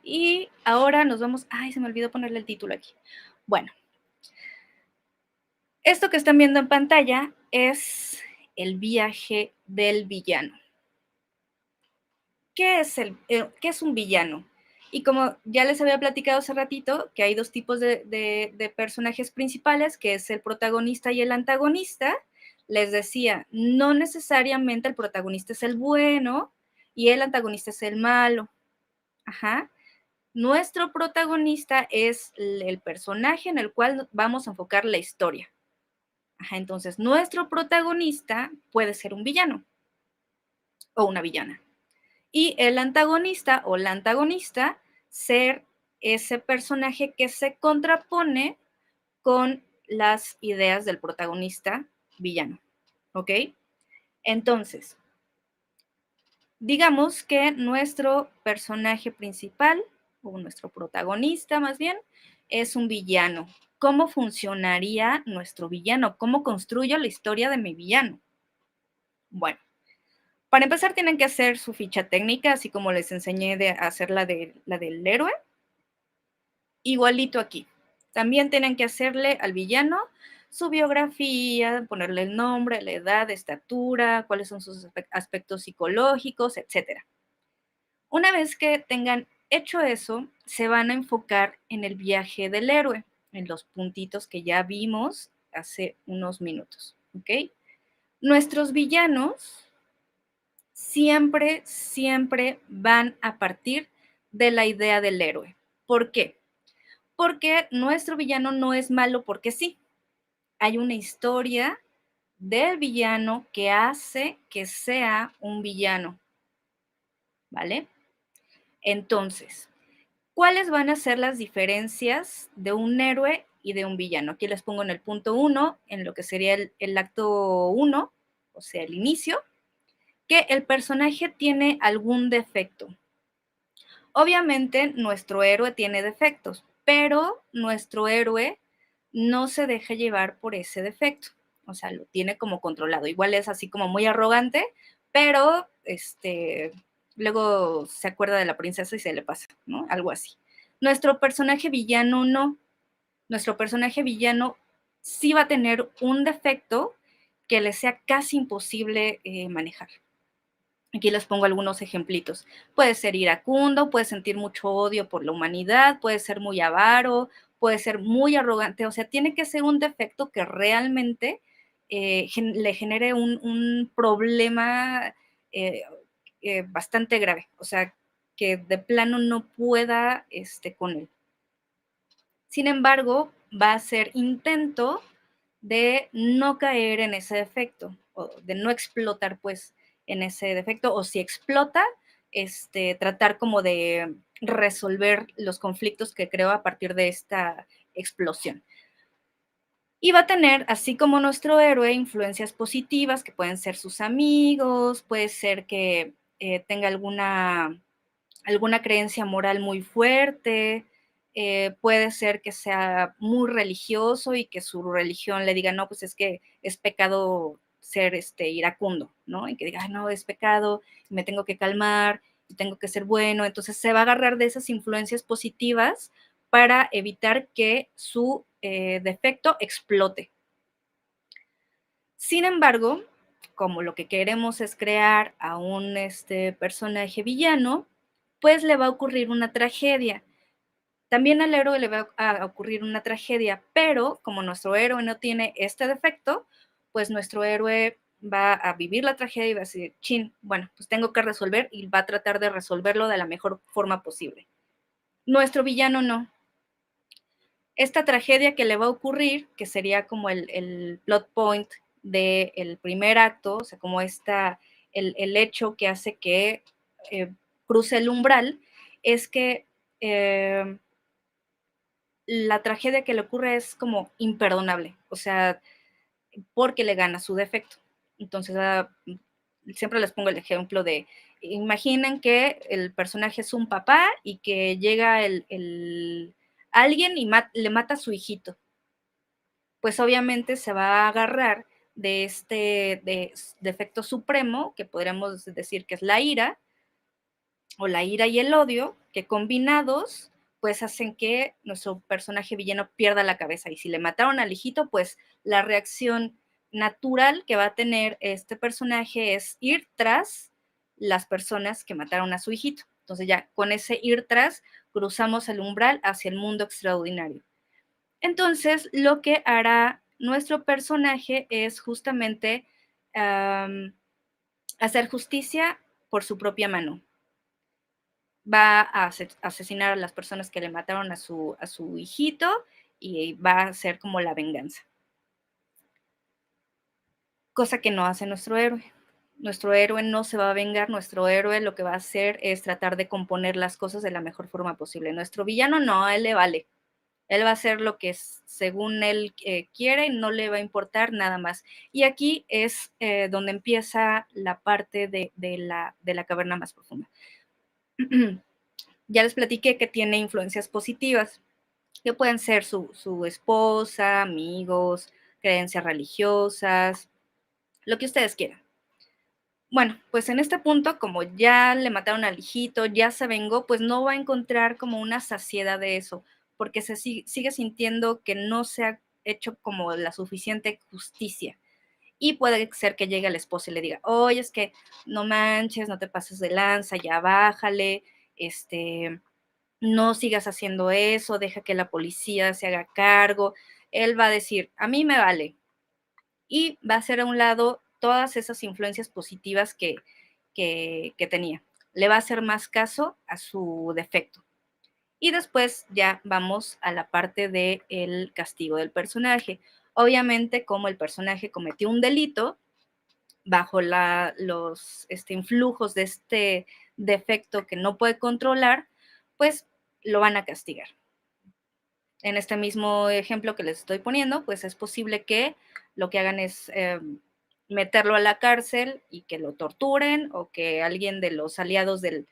Y ahora nos vamos... Ay, se me olvidó ponerle el título aquí. Bueno, esto que están viendo en pantalla es el viaje del villano. ¿Qué es un villano? Y como ya les había platicado hace ratito, que hay dos tipos de personajes principales, que es el protagonista y el antagonista, les decía, no necesariamente el protagonista es el bueno y el antagonista es el malo. Ajá. Nuestro protagonista es el personaje en el cual vamos a enfocar la historia. Ajá, entonces, nuestro protagonista puede ser un villano o una villana. Y el antagonista o la antagonista ser ese personaje que se contrapone con las ideas del protagonista villano. ¿Ok? Entonces, digamos que nuestro personaje principal, o nuestro protagonista más bien, es un villano. ¿Cómo funcionaría nuestro villano? ¿Cómo construyo la historia de mi villano? Bueno, para empezar, tienen que hacer su ficha técnica, así como les enseñé de hacer la del héroe. Igualito aquí. También tienen que hacerle al villano su biografía, ponerle el nombre, la edad, estatura, cuáles son sus aspectos psicológicos, etc. Una vez que tengan hecho eso, se van a enfocar en el viaje del héroe, en los puntitos que ya vimos hace unos minutos. ¿Ok? Nuestros villanos siempre, siempre van a partir de la idea del héroe. ¿Por qué? Porque nuestro villano no es malo porque sí. Hay una historia del villano que hace que sea un villano. ¿Vale? Entonces, ¿cuáles van a ser las diferencias de un héroe y de un villano? Aquí les pongo en el punto 1, en lo que sería el acto 1, o sea, el inicio, que el personaje tiene algún defecto. Obviamente, nuestro héroe tiene defectos, pero nuestro héroe no se deja llevar por ese defecto. O sea, lo tiene como controlado. Igual es así como muy arrogante, pero luego se acuerda de la princesa y se le pasa, ¿no? Algo así. Nuestro personaje villano no. Nuestro personaje villano sí va a tener un defecto que le sea casi imposible manejar. Aquí les pongo algunos ejemplitos. Puede ser iracundo, puede sentir mucho odio por la humanidad, puede ser muy avaro, puede ser muy arrogante. O sea, tiene que ser un defecto que realmente le genere un problema bastante grave. O sea, que de plano no pueda con él. Sin embargo, va a ser intento de no caer en ese defecto, o de no explotar, pues, en ese defecto, o si explota, tratar como de resolver los conflictos que creo a partir de esta explosión. Y va a tener, así como nuestro héroe, influencias positivas, que pueden ser sus amigos, puede ser que tenga alguna creencia moral muy fuerte, puede ser que sea muy religioso y que su religión le diga, no, pues es que es pecado ser iracundo, ¿no? Y que diga, no, es pecado, me tengo que calmar, y tengo que ser bueno. Entonces se va a agarrar de esas influencias positivas para evitar que su defecto explote. Sin embargo, como lo que queremos es crear a un personaje villano, pues le va a ocurrir una tragedia. También al héroe le va a ocurrir una tragedia, pero como nuestro héroe no tiene este defecto, pues nuestro héroe va a vivir la tragedia y va a decir, chin, bueno, pues tengo que resolver, y va a tratar de resolverlo de la mejor forma posible. Nuestro villano no. Esta tragedia que le va a ocurrir, que sería como el plot point del primer acto, o sea, como el hecho que hace que cruce el umbral, es que la tragedia que le ocurre es como imperdonable, o sea, porque le gana su defecto. Entonces, siempre les pongo el ejemplo de, imaginen que el personaje es un papá y que llega alguien y le mata a su hijito. Pues obviamente se va a agarrar de este defecto supremo, que podríamos decir que es la ira, o la ira y el odio, que combinados pues hacen que nuestro personaje villano pierda la cabeza. Y si le mataron al hijito, pues la reacción natural que va a tener este personaje es ir tras las personas que mataron a su hijito. Entonces ya con ese ir tras cruzamos el umbral hacia el mundo extraordinario. Entonces lo que hará nuestro personaje es justamente hacer justicia por su propia mano. Va a asesinar a las personas que le mataron a su hijito y va a ser como la venganza. Cosa que no hace nuestro héroe. Nuestro héroe no se va a vengar, nuestro héroe lo que va a hacer es tratar de componer las cosas de la mejor forma posible. Nuestro villano no, a él le vale. Él va a hacer lo que según él quiere y no le va a importar nada más. Y aquí es donde empieza la parte de la caverna más profunda. Ya les platiqué que tiene influencias positivas, que pueden ser su esposa, amigos, creencias religiosas, lo que ustedes quieran. Bueno, pues en este punto, como ya le mataron al hijito, ya se vengó, pues no va a encontrar como una saciedad de eso, porque se sigue sintiendo que no se ha hecho como la suficiente justicia. Y puede ser que llegue el esposo y le diga, oye, es que no manches, no te pases de lanza, ya bájale, no sigas haciendo eso, deja que la policía se haga cargo. Él va a decir, a mí me vale. Y va a hacer a un lado todas esas influencias positivas que tenía. Le va a hacer más caso a su defecto. Y después ya vamos a la parte del castigo del personaje. Obviamente, como el personaje cometió un delito, bajo los influjos de este defecto que no puede controlar, pues lo van a castigar. En este mismo ejemplo que les estoy poniendo, pues es posible que lo que hagan es meterlo a la cárcel y que lo torturen, o que alguien de los aliados del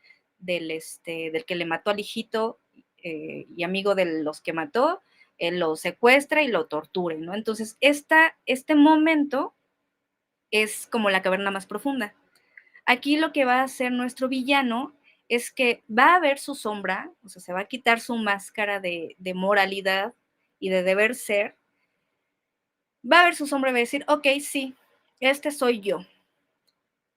que le mató al hijito y amigo de los que mató, lo secuestra y lo torture, ¿no? Entonces, este momento es como la caverna más profunda. Aquí lo que va a hacer nuestro villano es que va a ver su sombra, o sea, se va a quitar su máscara de moralidad y de deber ser, va a ver su sombra y va a decir, ok, sí, este soy yo,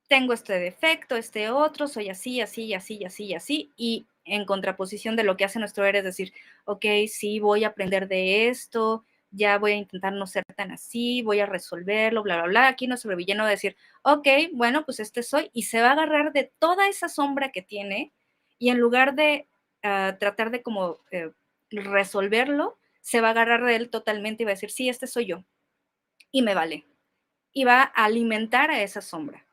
tengo este defecto, este otro, soy así, así, así, así, así, y en contraposición de lo que hace nuestro héroe es decir, ok, sí, voy a aprender de esto, ya voy a intentar no ser tan así, voy a resolverlo, bla, bla, bla. Aquí nuestro villano va a decir, ok, bueno, pues este soy, y se va a agarrar de toda esa sombra que tiene, y en lugar de tratar de como resolverlo, se va a agarrar de él totalmente y va a decir, sí, este soy yo, y me vale. Y va a alimentar a esa sombra.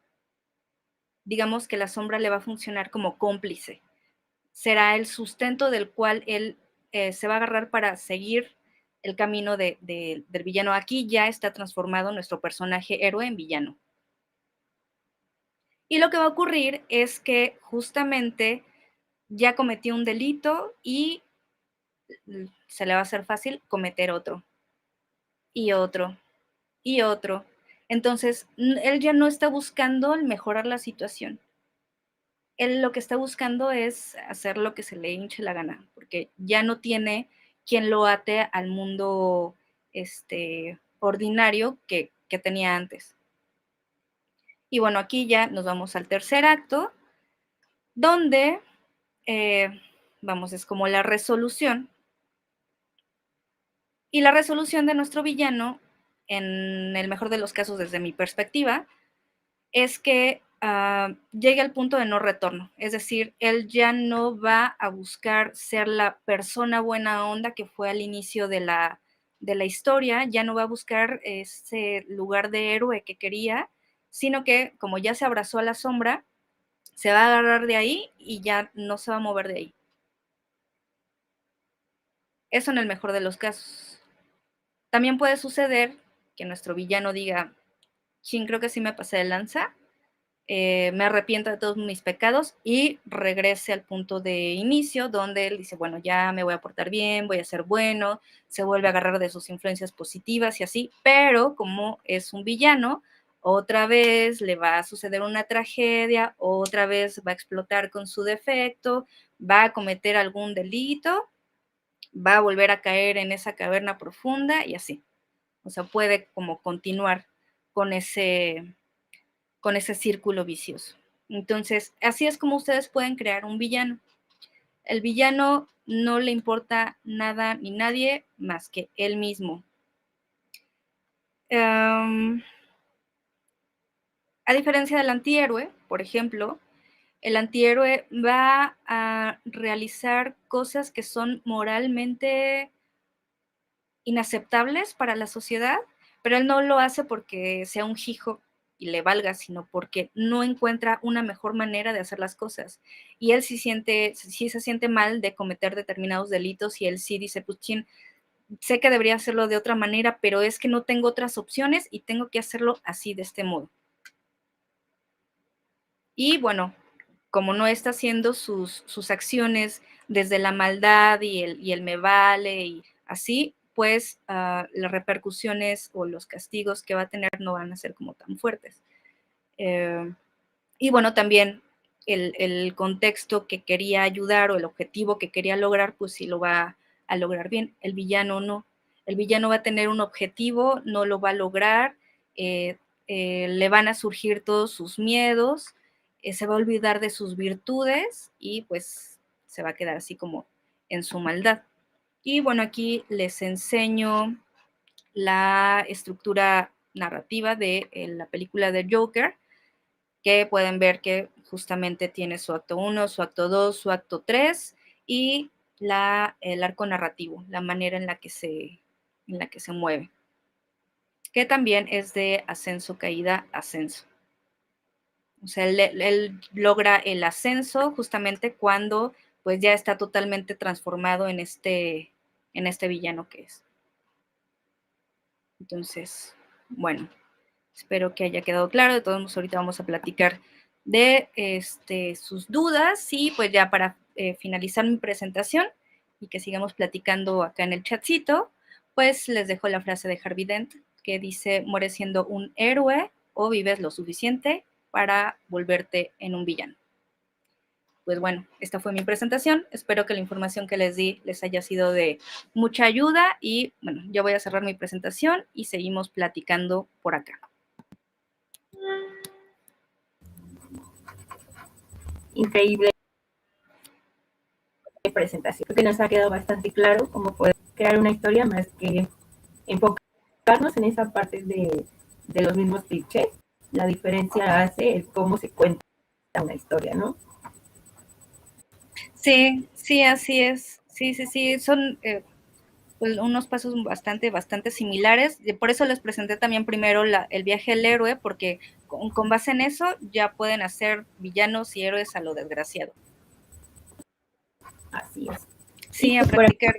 Digamos que la sombra le va a funcionar como cómplice. Será el sustento del cual él se va a agarrar para seguir el camino del villano. Aquí ya está transformado nuestro personaje héroe en villano. Y lo que va a ocurrir es que justamente ya cometió un delito y se le va a hacer fácil cometer otro, y otro, y otro. Entonces, él ya no está buscando el mejorar la situación. Él lo que está buscando es hacer lo que se le hinche la gana, porque ya no tiene quien lo ate al mundo ordinario que tenía antes. Y bueno, aquí ya nos vamos al tercer acto, donde, vamos, es como la resolución. Y la resolución de nuestro villano, en el mejor de los casos desde mi perspectiva, es que llegue al punto de no retorno. Es decir, él ya no va a buscar ser la persona buena onda que fue al inicio de la historia, ya no va a buscar ese lugar de héroe que quería, sino que como ya se abrazó a la sombra, se va a agarrar de ahí y ya no se va a mover de ahí. Eso en el mejor de los casos. También puede suceder que nuestro villano diga, chin, creo que sí me pasé de lanza, me arrepiento de todos mis pecados y regrese al punto de inicio donde él dice, bueno, ya me voy a portar bien, voy a ser bueno, se vuelve a agarrar de sus influencias positivas y así, pero como es un villano, otra vez le va a suceder una tragedia, otra vez va a explotar con su defecto, va a cometer algún delito, va a volver a caer en esa caverna profunda y así. O sea, puede como continuar con ese círculo vicioso. Entonces, así es como ustedes pueden crear un villano. El villano no le importa nada ni nadie más que él mismo. A diferencia del antihéroe, por ejemplo, el antihéroe va a realizar cosas que son moralmente inaceptables para la sociedad, pero él no lo hace porque sea un hijo y le valga, sino porque no encuentra una mejor manera de hacer las cosas. Y él sí se siente mal de cometer determinados delitos y él sí dice, pues chin, sé que debería hacerlo de otra manera, pero es que no tengo otras opciones y tengo que hacerlo así, de este modo. Y bueno, como no está haciendo sus acciones desde la maldad y el me vale y así, pues las repercusiones o los castigos que va a tener no van a ser como tan fuertes. Y bueno, también el contexto que quería ayudar o el objetivo que quería lograr, pues sí lo va a lograr bien. El villano no. El villano va a tener un objetivo, no lo va a lograr, le van a surgir todos sus miedos, se va a olvidar de sus virtudes y pues se va a quedar así como en su maldad. Y bueno, aquí les enseño la estructura narrativa de la película de Joker, que pueden ver que justamente tiene su acto 1, su acto 2, su acto 3 y el arco narrativo, la manera en la que se mueve, que también es de ascenso, caída, ascenso. O sea, él logra el ascenso justamente cuando pues ya está totalmente transformado en este villano que es. Entonces, bueno, espero que haya quedado claro. De todos modos, ahorita vamos a platicar de sus dudas y pues ya para finalizar mi presentación y que sigamos platicando acá en el chatcito, pues les dejo la frase de Harvey Dent que dice, mueres siendo un héroe o vives lo suficiente para volverte en un villano. Pues bueno, esta fue mi presentación. Espero que la información que les di les haya sido de mucha ayuda y bueno, yo voy a cerrar mi presentación y seguimos platicando por acá. Increíble presentación. Creo que nos ha quedado bastante claro cómo poder crear una historia más que enfocarnos en esa parte de los mismos clichés. La diferencia hace el cómo se cuenta una historia, ¿no? Sí, sí, así es. Sí, son pues unos pasos bastante similares. Por eso les presenté también primero el viaje del héroe, porque con base en eso ya pueden hacer villanos y héroes a lo desgraciado. Así es. Sí, a practicar.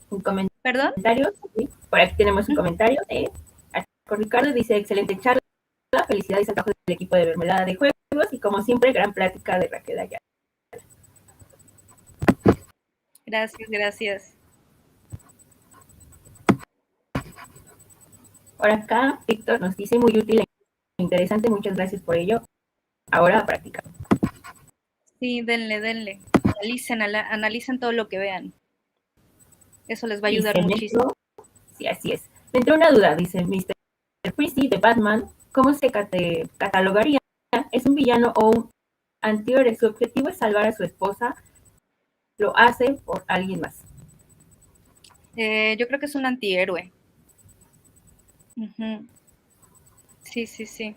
Un comentario. ¿Perdón? ¿Sí? Por aquí tenemos un comentario de Ricardo, dice, excelente charla, felicidades al trabajo del equipo de Mermelada de Juegos y como siempre, gran plática de Raquel Ayala. Gracias. Por acá, Víctor nos dice, muy útil e interesante, muchas gracias por ello. Ahora a practicar. Sí, denle. Analicen todo lo que vean. Eso les va a ayudar muchísimo. Sí, así es. Me entró una duda, dice Mr. Freezy de Batman, ¿cómo se catalogaría? ¿Es un villano o un antihéroe? Su objetivo es salvar a su esposa, lo hace por alguien más. Yo creo que es un antihéroe. Uh-huh. Sí, sí, sí.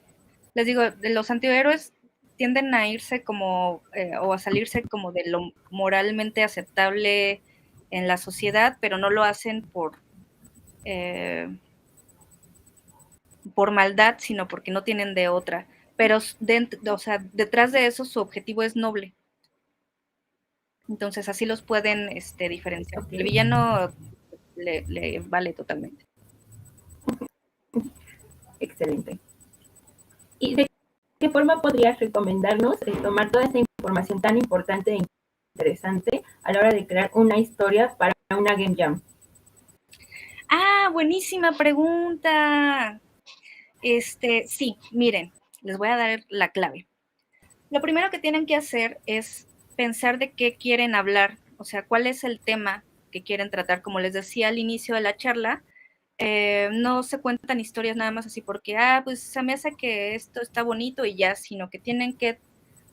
Les digo, los antihéroes tienden a irse como, o a salirse como de lo moralmente aceptable en la sociedad, pero no lo hacen por maldad, sino porque no tienen de otra. Pero o sea, detrás de eso su objetivo es noble. Entonces así los pueden diferenciar. Okay. El villano le vale totalmente. Excelente. ¿Y de qué forma podrías recomendarnos tomar toda esta información tan importante e interesante a la hora de crear una historia para una Game Jam? Ah, buenísima pregunta. Sí, miren, les voy a dar la clave. Lo primero que tienen que hacer es pensar de qué quieren hablar, o sea, cuál es el tema que quieren tratar. Como les decía al inicio de la charla, no se cuentan historias nada más así porque, pues se me hace que esto está bonito y ya, sino que tienen que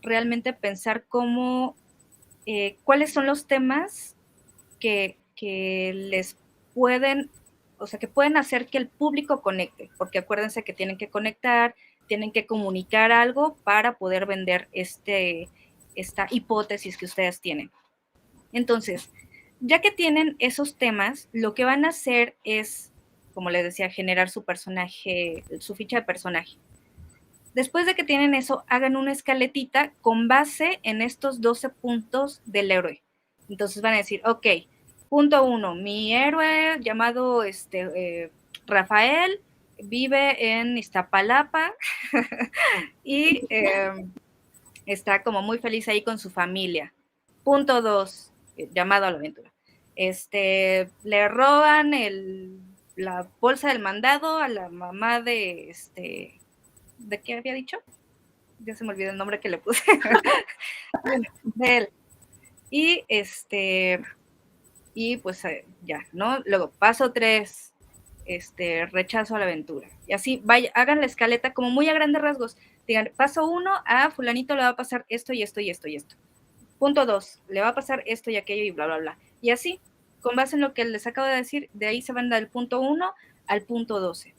realmente pensar cuáles son los temas que les pueden, o sea, que pueden hacer que el público conecte, porque acuérdense que tienen que conectar, tienen que comunicar algo para poder vender esta hipótesis que ustedes tienen. Entonces, ya que tienen esos temas, lo que van a hacer es, como les decía, generar su personaje, su ficha de personaje. Después de que tienen eso, hagan una escaletita con base en estos 12 puntos del héroe. Entonces van a decir, ok, punto 1, mi héroe llamado Rafael vive en Iztapalapa y está como muy feliz ahí con su familia. Punto 2, llamado a la aventura. Le roban la bolsa del mandado a la mamá de ¿de qué había dicho? Ya se me olvidó el nombre que le puse. De él. Y pues ya, ¿no? Luego, paso 3, rechazo a la aventura. Y así, hagan la escaleta como muy a grandes rasgos. Digan, paso 1, a fulanito le va a pasar esto y esto y esto y esto. Punto 2, le va a pasar esto y aquello y bla, bla, bla. Y así, con base en lo que les acabo de decir, de ahí se van del punto 1 al punto 12.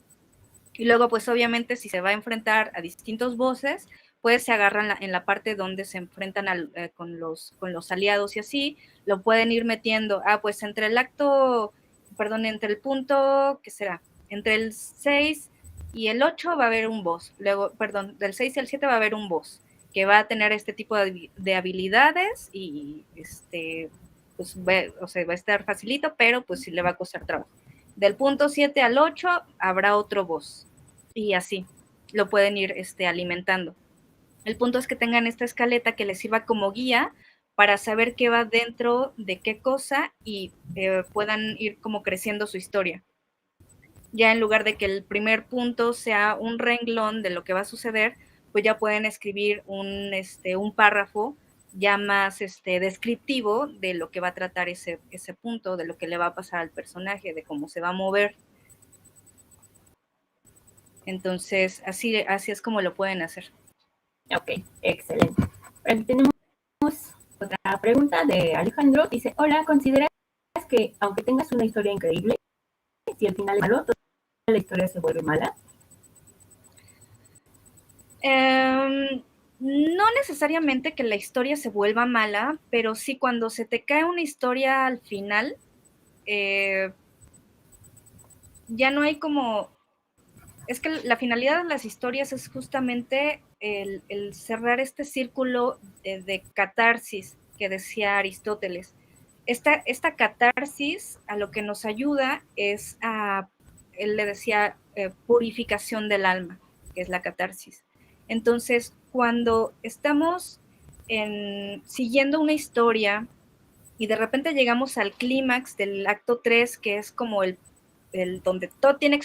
Y luego, pues obviamente, si se va a enfrentar a distintos voces, pues se agarran en la parte donde se enfrentan con los aliados y así, lo pueden ir metiendo. Pues entre el punto, ¿qué será? Entre el 6 y el 8 va a haber un boss. Luego, del 6 al 7 va a haber un boss que va a tener este tipo de habilidades y pues o sea, va a estar facilito, pero pues sí le va a costar trabajo. Del punto 7 al 8 habrá otro boss. Y así lo pueden ir alimentando. El punto es que tengan esta escaleta que les sirva como guía para saber qué va dentro de qué cosa y puedan ir como creciendo su historia. Ya en lugar de que el primer punto sea un renglón de lo que va a suceder, pues ya pueden escribir un párrafo ya más descriptivo de lo que va a tratar ese punto, de lo que le va a pasar al personaje, de cómo se va a mover. Entonces, así es como lo pueden hacer. Ok, excelente. Aquí tenemos otra pregunta de Alejandro. Dice, hola, ¿consideras que aunque tengas una historia increíble, si al final es malo, toda la historia se vuelve mala? No necesariamente que la historia se vuelva mala, pero sí cuando se te cae una historia al final, ya no hay como... Es que la finalidad de las historias es justamente el cerrar este círculo de catarsis que decía Aristóteles. Esta catarsis a lo que nos ayuda es él le decía, purificación del alma, que es la catarsis. Entonces, cuando estamos siguiendo una historia y de repente llegamos al clímax del acto 3, que es como el donde todo tiene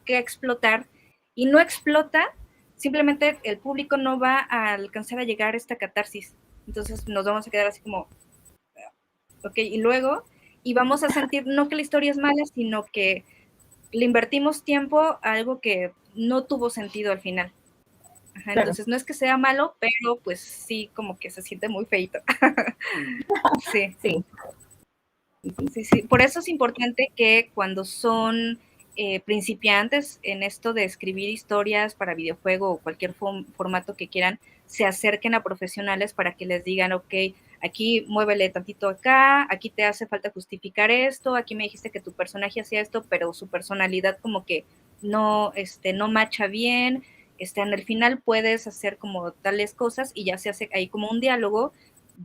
que explotar y no explota, simplemente el público no va a alcanzar a llegar a esta catarsis. Entonces nos vamos a quedar así como, ok, y luego, y vamos a sentir no que la historia es mala, sino que le invertimos tiempo a algo que no tuvo sentido al final. Ajá, Claro. entonces no es que sea malo, pero pues sí, como que se siente muy feito. Sí. Sí. Sí. Por eso es importante que cuando son principiantes en esto de escribir historias para videojuego o cualquier formato que quieran, se acerquen a profesionales para que les digan, ok, aquí muévele tantito acá, aquí te hace falta justificar esto, aquí me dijiste que tu personaje hacía esto, pero su personalidad como que no macha bien, en el final puedes hacer como tales cosas y ya se hace ahí como un diálogo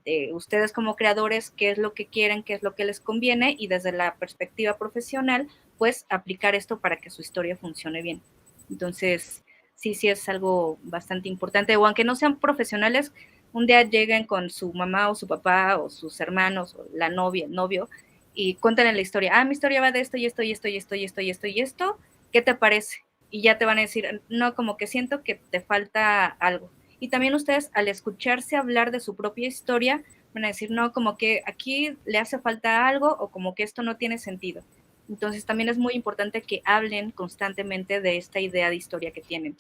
de ustedes como creadores, qué es lo que quieren, qué es lo que les conviene, y desde la perspectiva profesional, pues aplicar esto para que su historia funcione bien. Entonces, sí es algo bastante importante, o aunque no sean profesionales, un día lleguen con su mamá o su papá o sus hermanos o la novia, el novio, y cuéntenle la historia. Mi historia va de esto y esto y esto y esto y esto y esto y esto, ¿qué te parece? Y ya te van a decir, no, como que siento que te falta algo. Y también ustedes, al escucharse hablar de su propia historia, van a decir, no, como que aquí le hace falta algo o como que esto no tiene sentido. Entonces también es muy importante que hablen constantemente de esta idea de historia que tienen.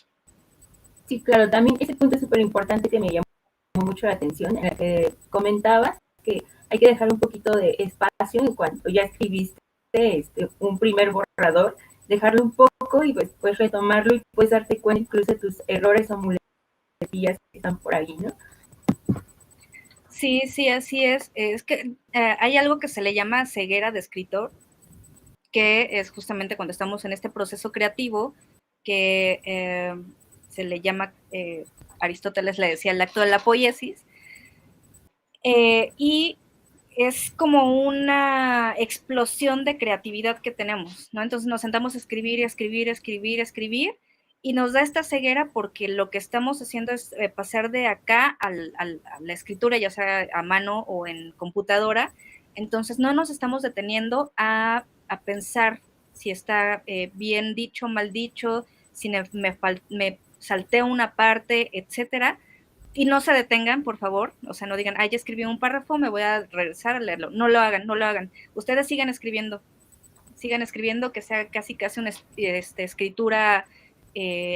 Sí, claro, también ese punto es súper importante que me llamó mucho la atención, en el que comentabas que hay que dejar un poquito de espacio en cuanto ya escribiste un primer borrador, dejarlo un poco y pues retomarlo y puedes darte cuenta incluso de tus errores o muletillas que están por ahí, ¿no? Sí, así es. Es que hay algo que se le llama ceguera de escritor, que es justamente cuando estamos en este proceso creativo, que se le llama, Aristóteles le decía, el acto de la poiesis, y es como una explosión de creatividad que tenemos, ¿no? Entonces nos sentamos a escribir y escribir, y nos da esta ceguera porque lo que estamos haciendo es pasar de acá a la escritura, ya sea a mano o en computadora. Entonces no nos estamos deteniendo a pensar si está bien dicho, mal dicho, si me salté una parte, etcétera. Y no se detengan, por favor, o sea, no digan, ya escribí un párrafo, me voy a regresar a leerlo. No lo hagan. Ustedes sigan escribiendo, que sea casi una escritura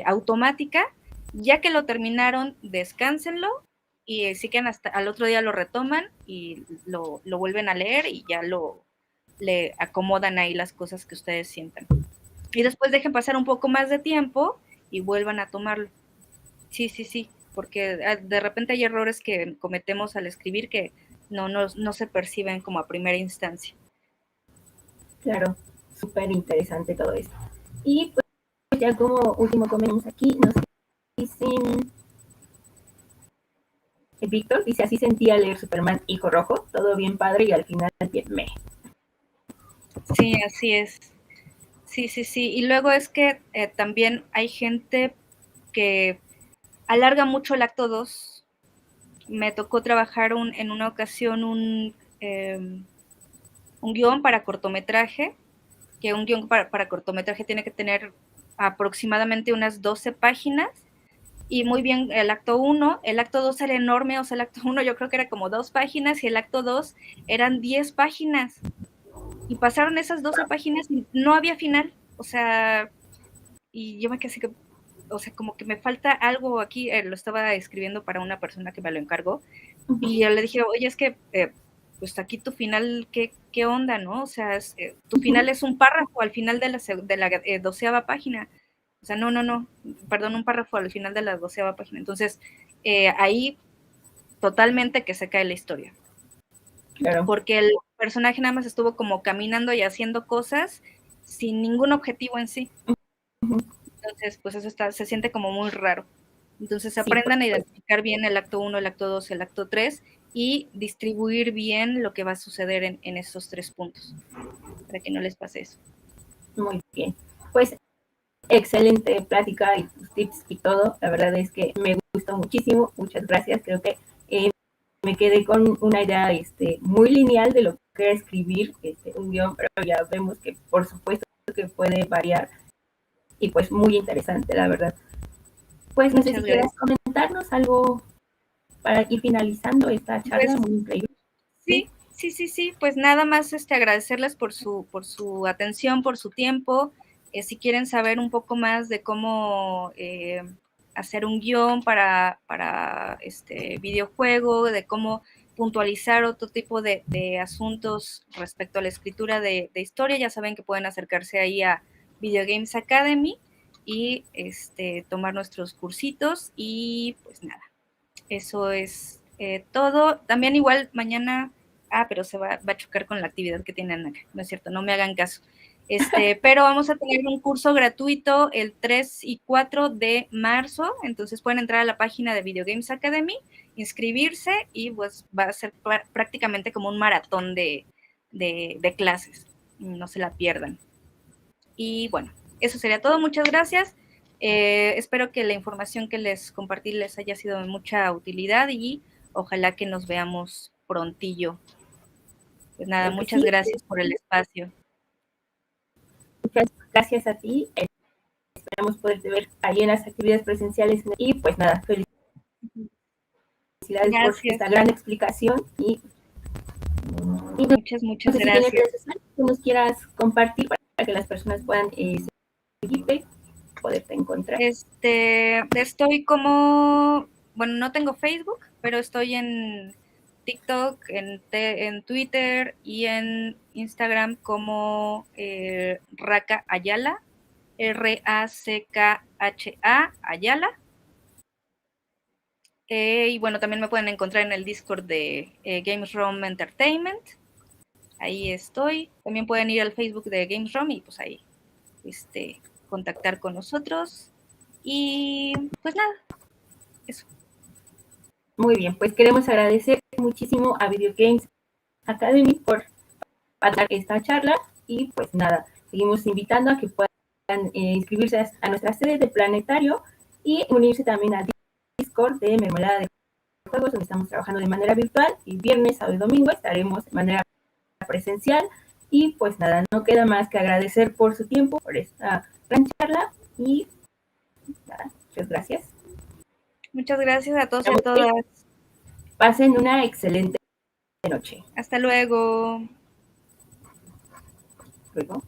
automática. Ya que lo terminaron, descánsenlo, y si quieren hasta al otro día lo retoman y lo vuelven a leer y ya le acomodan ahí las cosas que ustedes sientan. Y después dejen pasar un poco más de tiempo y vuelvan a tomarlo. Sí, porque de repente hay errores que cometemos al escribir que no se perciben como a primera instancia. Claro, súper interesante todo esto. Y pues ya como último comenzamos aquí, nos dicen, Víctor dice, así sentía leer Superman Hijo Rojo, todo bien padre y al final bien me. Sí, así es. Sí. Y luego es que también hay gente que alarga mucho el acto 2. Me tocó trabajar en una ocasión un guión para cortometraje, que un guión para cortometraje tiene que tener aproximadamente unas 12 páginas, y muy bien el acto 1, el acto 2 era enorme, o sea, el acto 1 yo creo que era como 2 páginas y el acto 2 eran 10 páginas. Y pasaron esas 12 páginas y no había final, o sea, y yo me quedé así que, o sea, como que me falta algo aquí, lo estaba escribiendo para una persona que me lo encargó, y yo le dije, oye, es que, pues aquí tu final, ¿qué onda, no? O sea, tu final es un párrafo al final de la 12ª página. O sea, no, perdón, un párrafo al final de la 12ª página. Entonces, ahí totalmente que se cae la historia. Claro. Porque el personaje nada más estuvo como caminando y haciendo cosas sin ningún objetivo en sí. Entonces, pues eso se siente como muy raro. Entonces, aprendan a identificar bien el acto 1, el acto 2, el acto 3 y distribuir bien lo que va a suceder en esos 3 puntos, para que no les pase eso. Muy bien. Pues excelente plática y tus tips y todo. La verdad es que me gustó muchísimo. Muchas gracias. Creo que me quedé con una idea muy lineal de lo que es escribir un guión, pero ya vemos que por supuesto que puede variar y pues muy interesante, la verdad. Pues no sé si quieras comentarnos algo para ir finalizando esta charla, muy increíble. Sí, pues nada más agradecerles por su atención, por su tiempo. Si quieren saber un poco más de cómo hacer un guión para este videojuego, de cómo puntualizar otro tipo de asuntos respecto a la escritura de historia, ya saben que pueden acercarse ahí a Video Games Academy y tomar nuestros cursitos. Y pues nada, eso es todo. También igual mañana, pero se va a chocar con la actividad que tienen acá, no es cierto, no me hagan caso. Pero vamos a tener un curso gratuito el 3 y 4 de marzo, entonces pueden entrar a la página de Video Games Academy, inscribirse y pues va a ser prácticamente como un maratón de clases, no se la pierdan. Y bueno, eso sería todo, muchas gracias. Espero que la información que les compartí les haya sido de mucha utilidad y ojalá que nos veamos prontillo. Pues nada, muchas gracias por el espacio. Muchas gracias a ti. Esperamos poderte ver ahí en las actividades presenciales. Y pues nada, felicidades por esta gran explicación. Y muchas gracias. Si nos quieras compartir para que las personas puedan seguirte, poderte encontrar. Estoy como, bueno, no tengo Facebook, pero estoy en TikTok, en Twitter y en Instagram como Raka Ayala, RACKHA Ayala. Y bueno, también me pueden encontrar en el Discord de Games Room Entertainment. Ahí estoy. También pueden ir al Facebook de Games Room y pues ahí contactar con nosotros. Y pues nada, eso. Muy bien, pues queremos agradecer muchísimo a Video Games Academy por dar esta charla. Y pues nada, seguimos invitando a que puedan inscribirse a nuestra sede de Planetario y unirse también al Discord de Mermelada de Juegos, donde estamos trabajando de manera virtual, y viernes, sábado y domingo estaremos de manera presencial. Y pues nada, no queda más que agradecer por su tiempo, por esta gran charla, y nada, muchas gracias. Muchas gracias a todos y a todas. Pasen una excelente noche. Hasta luego. Luego.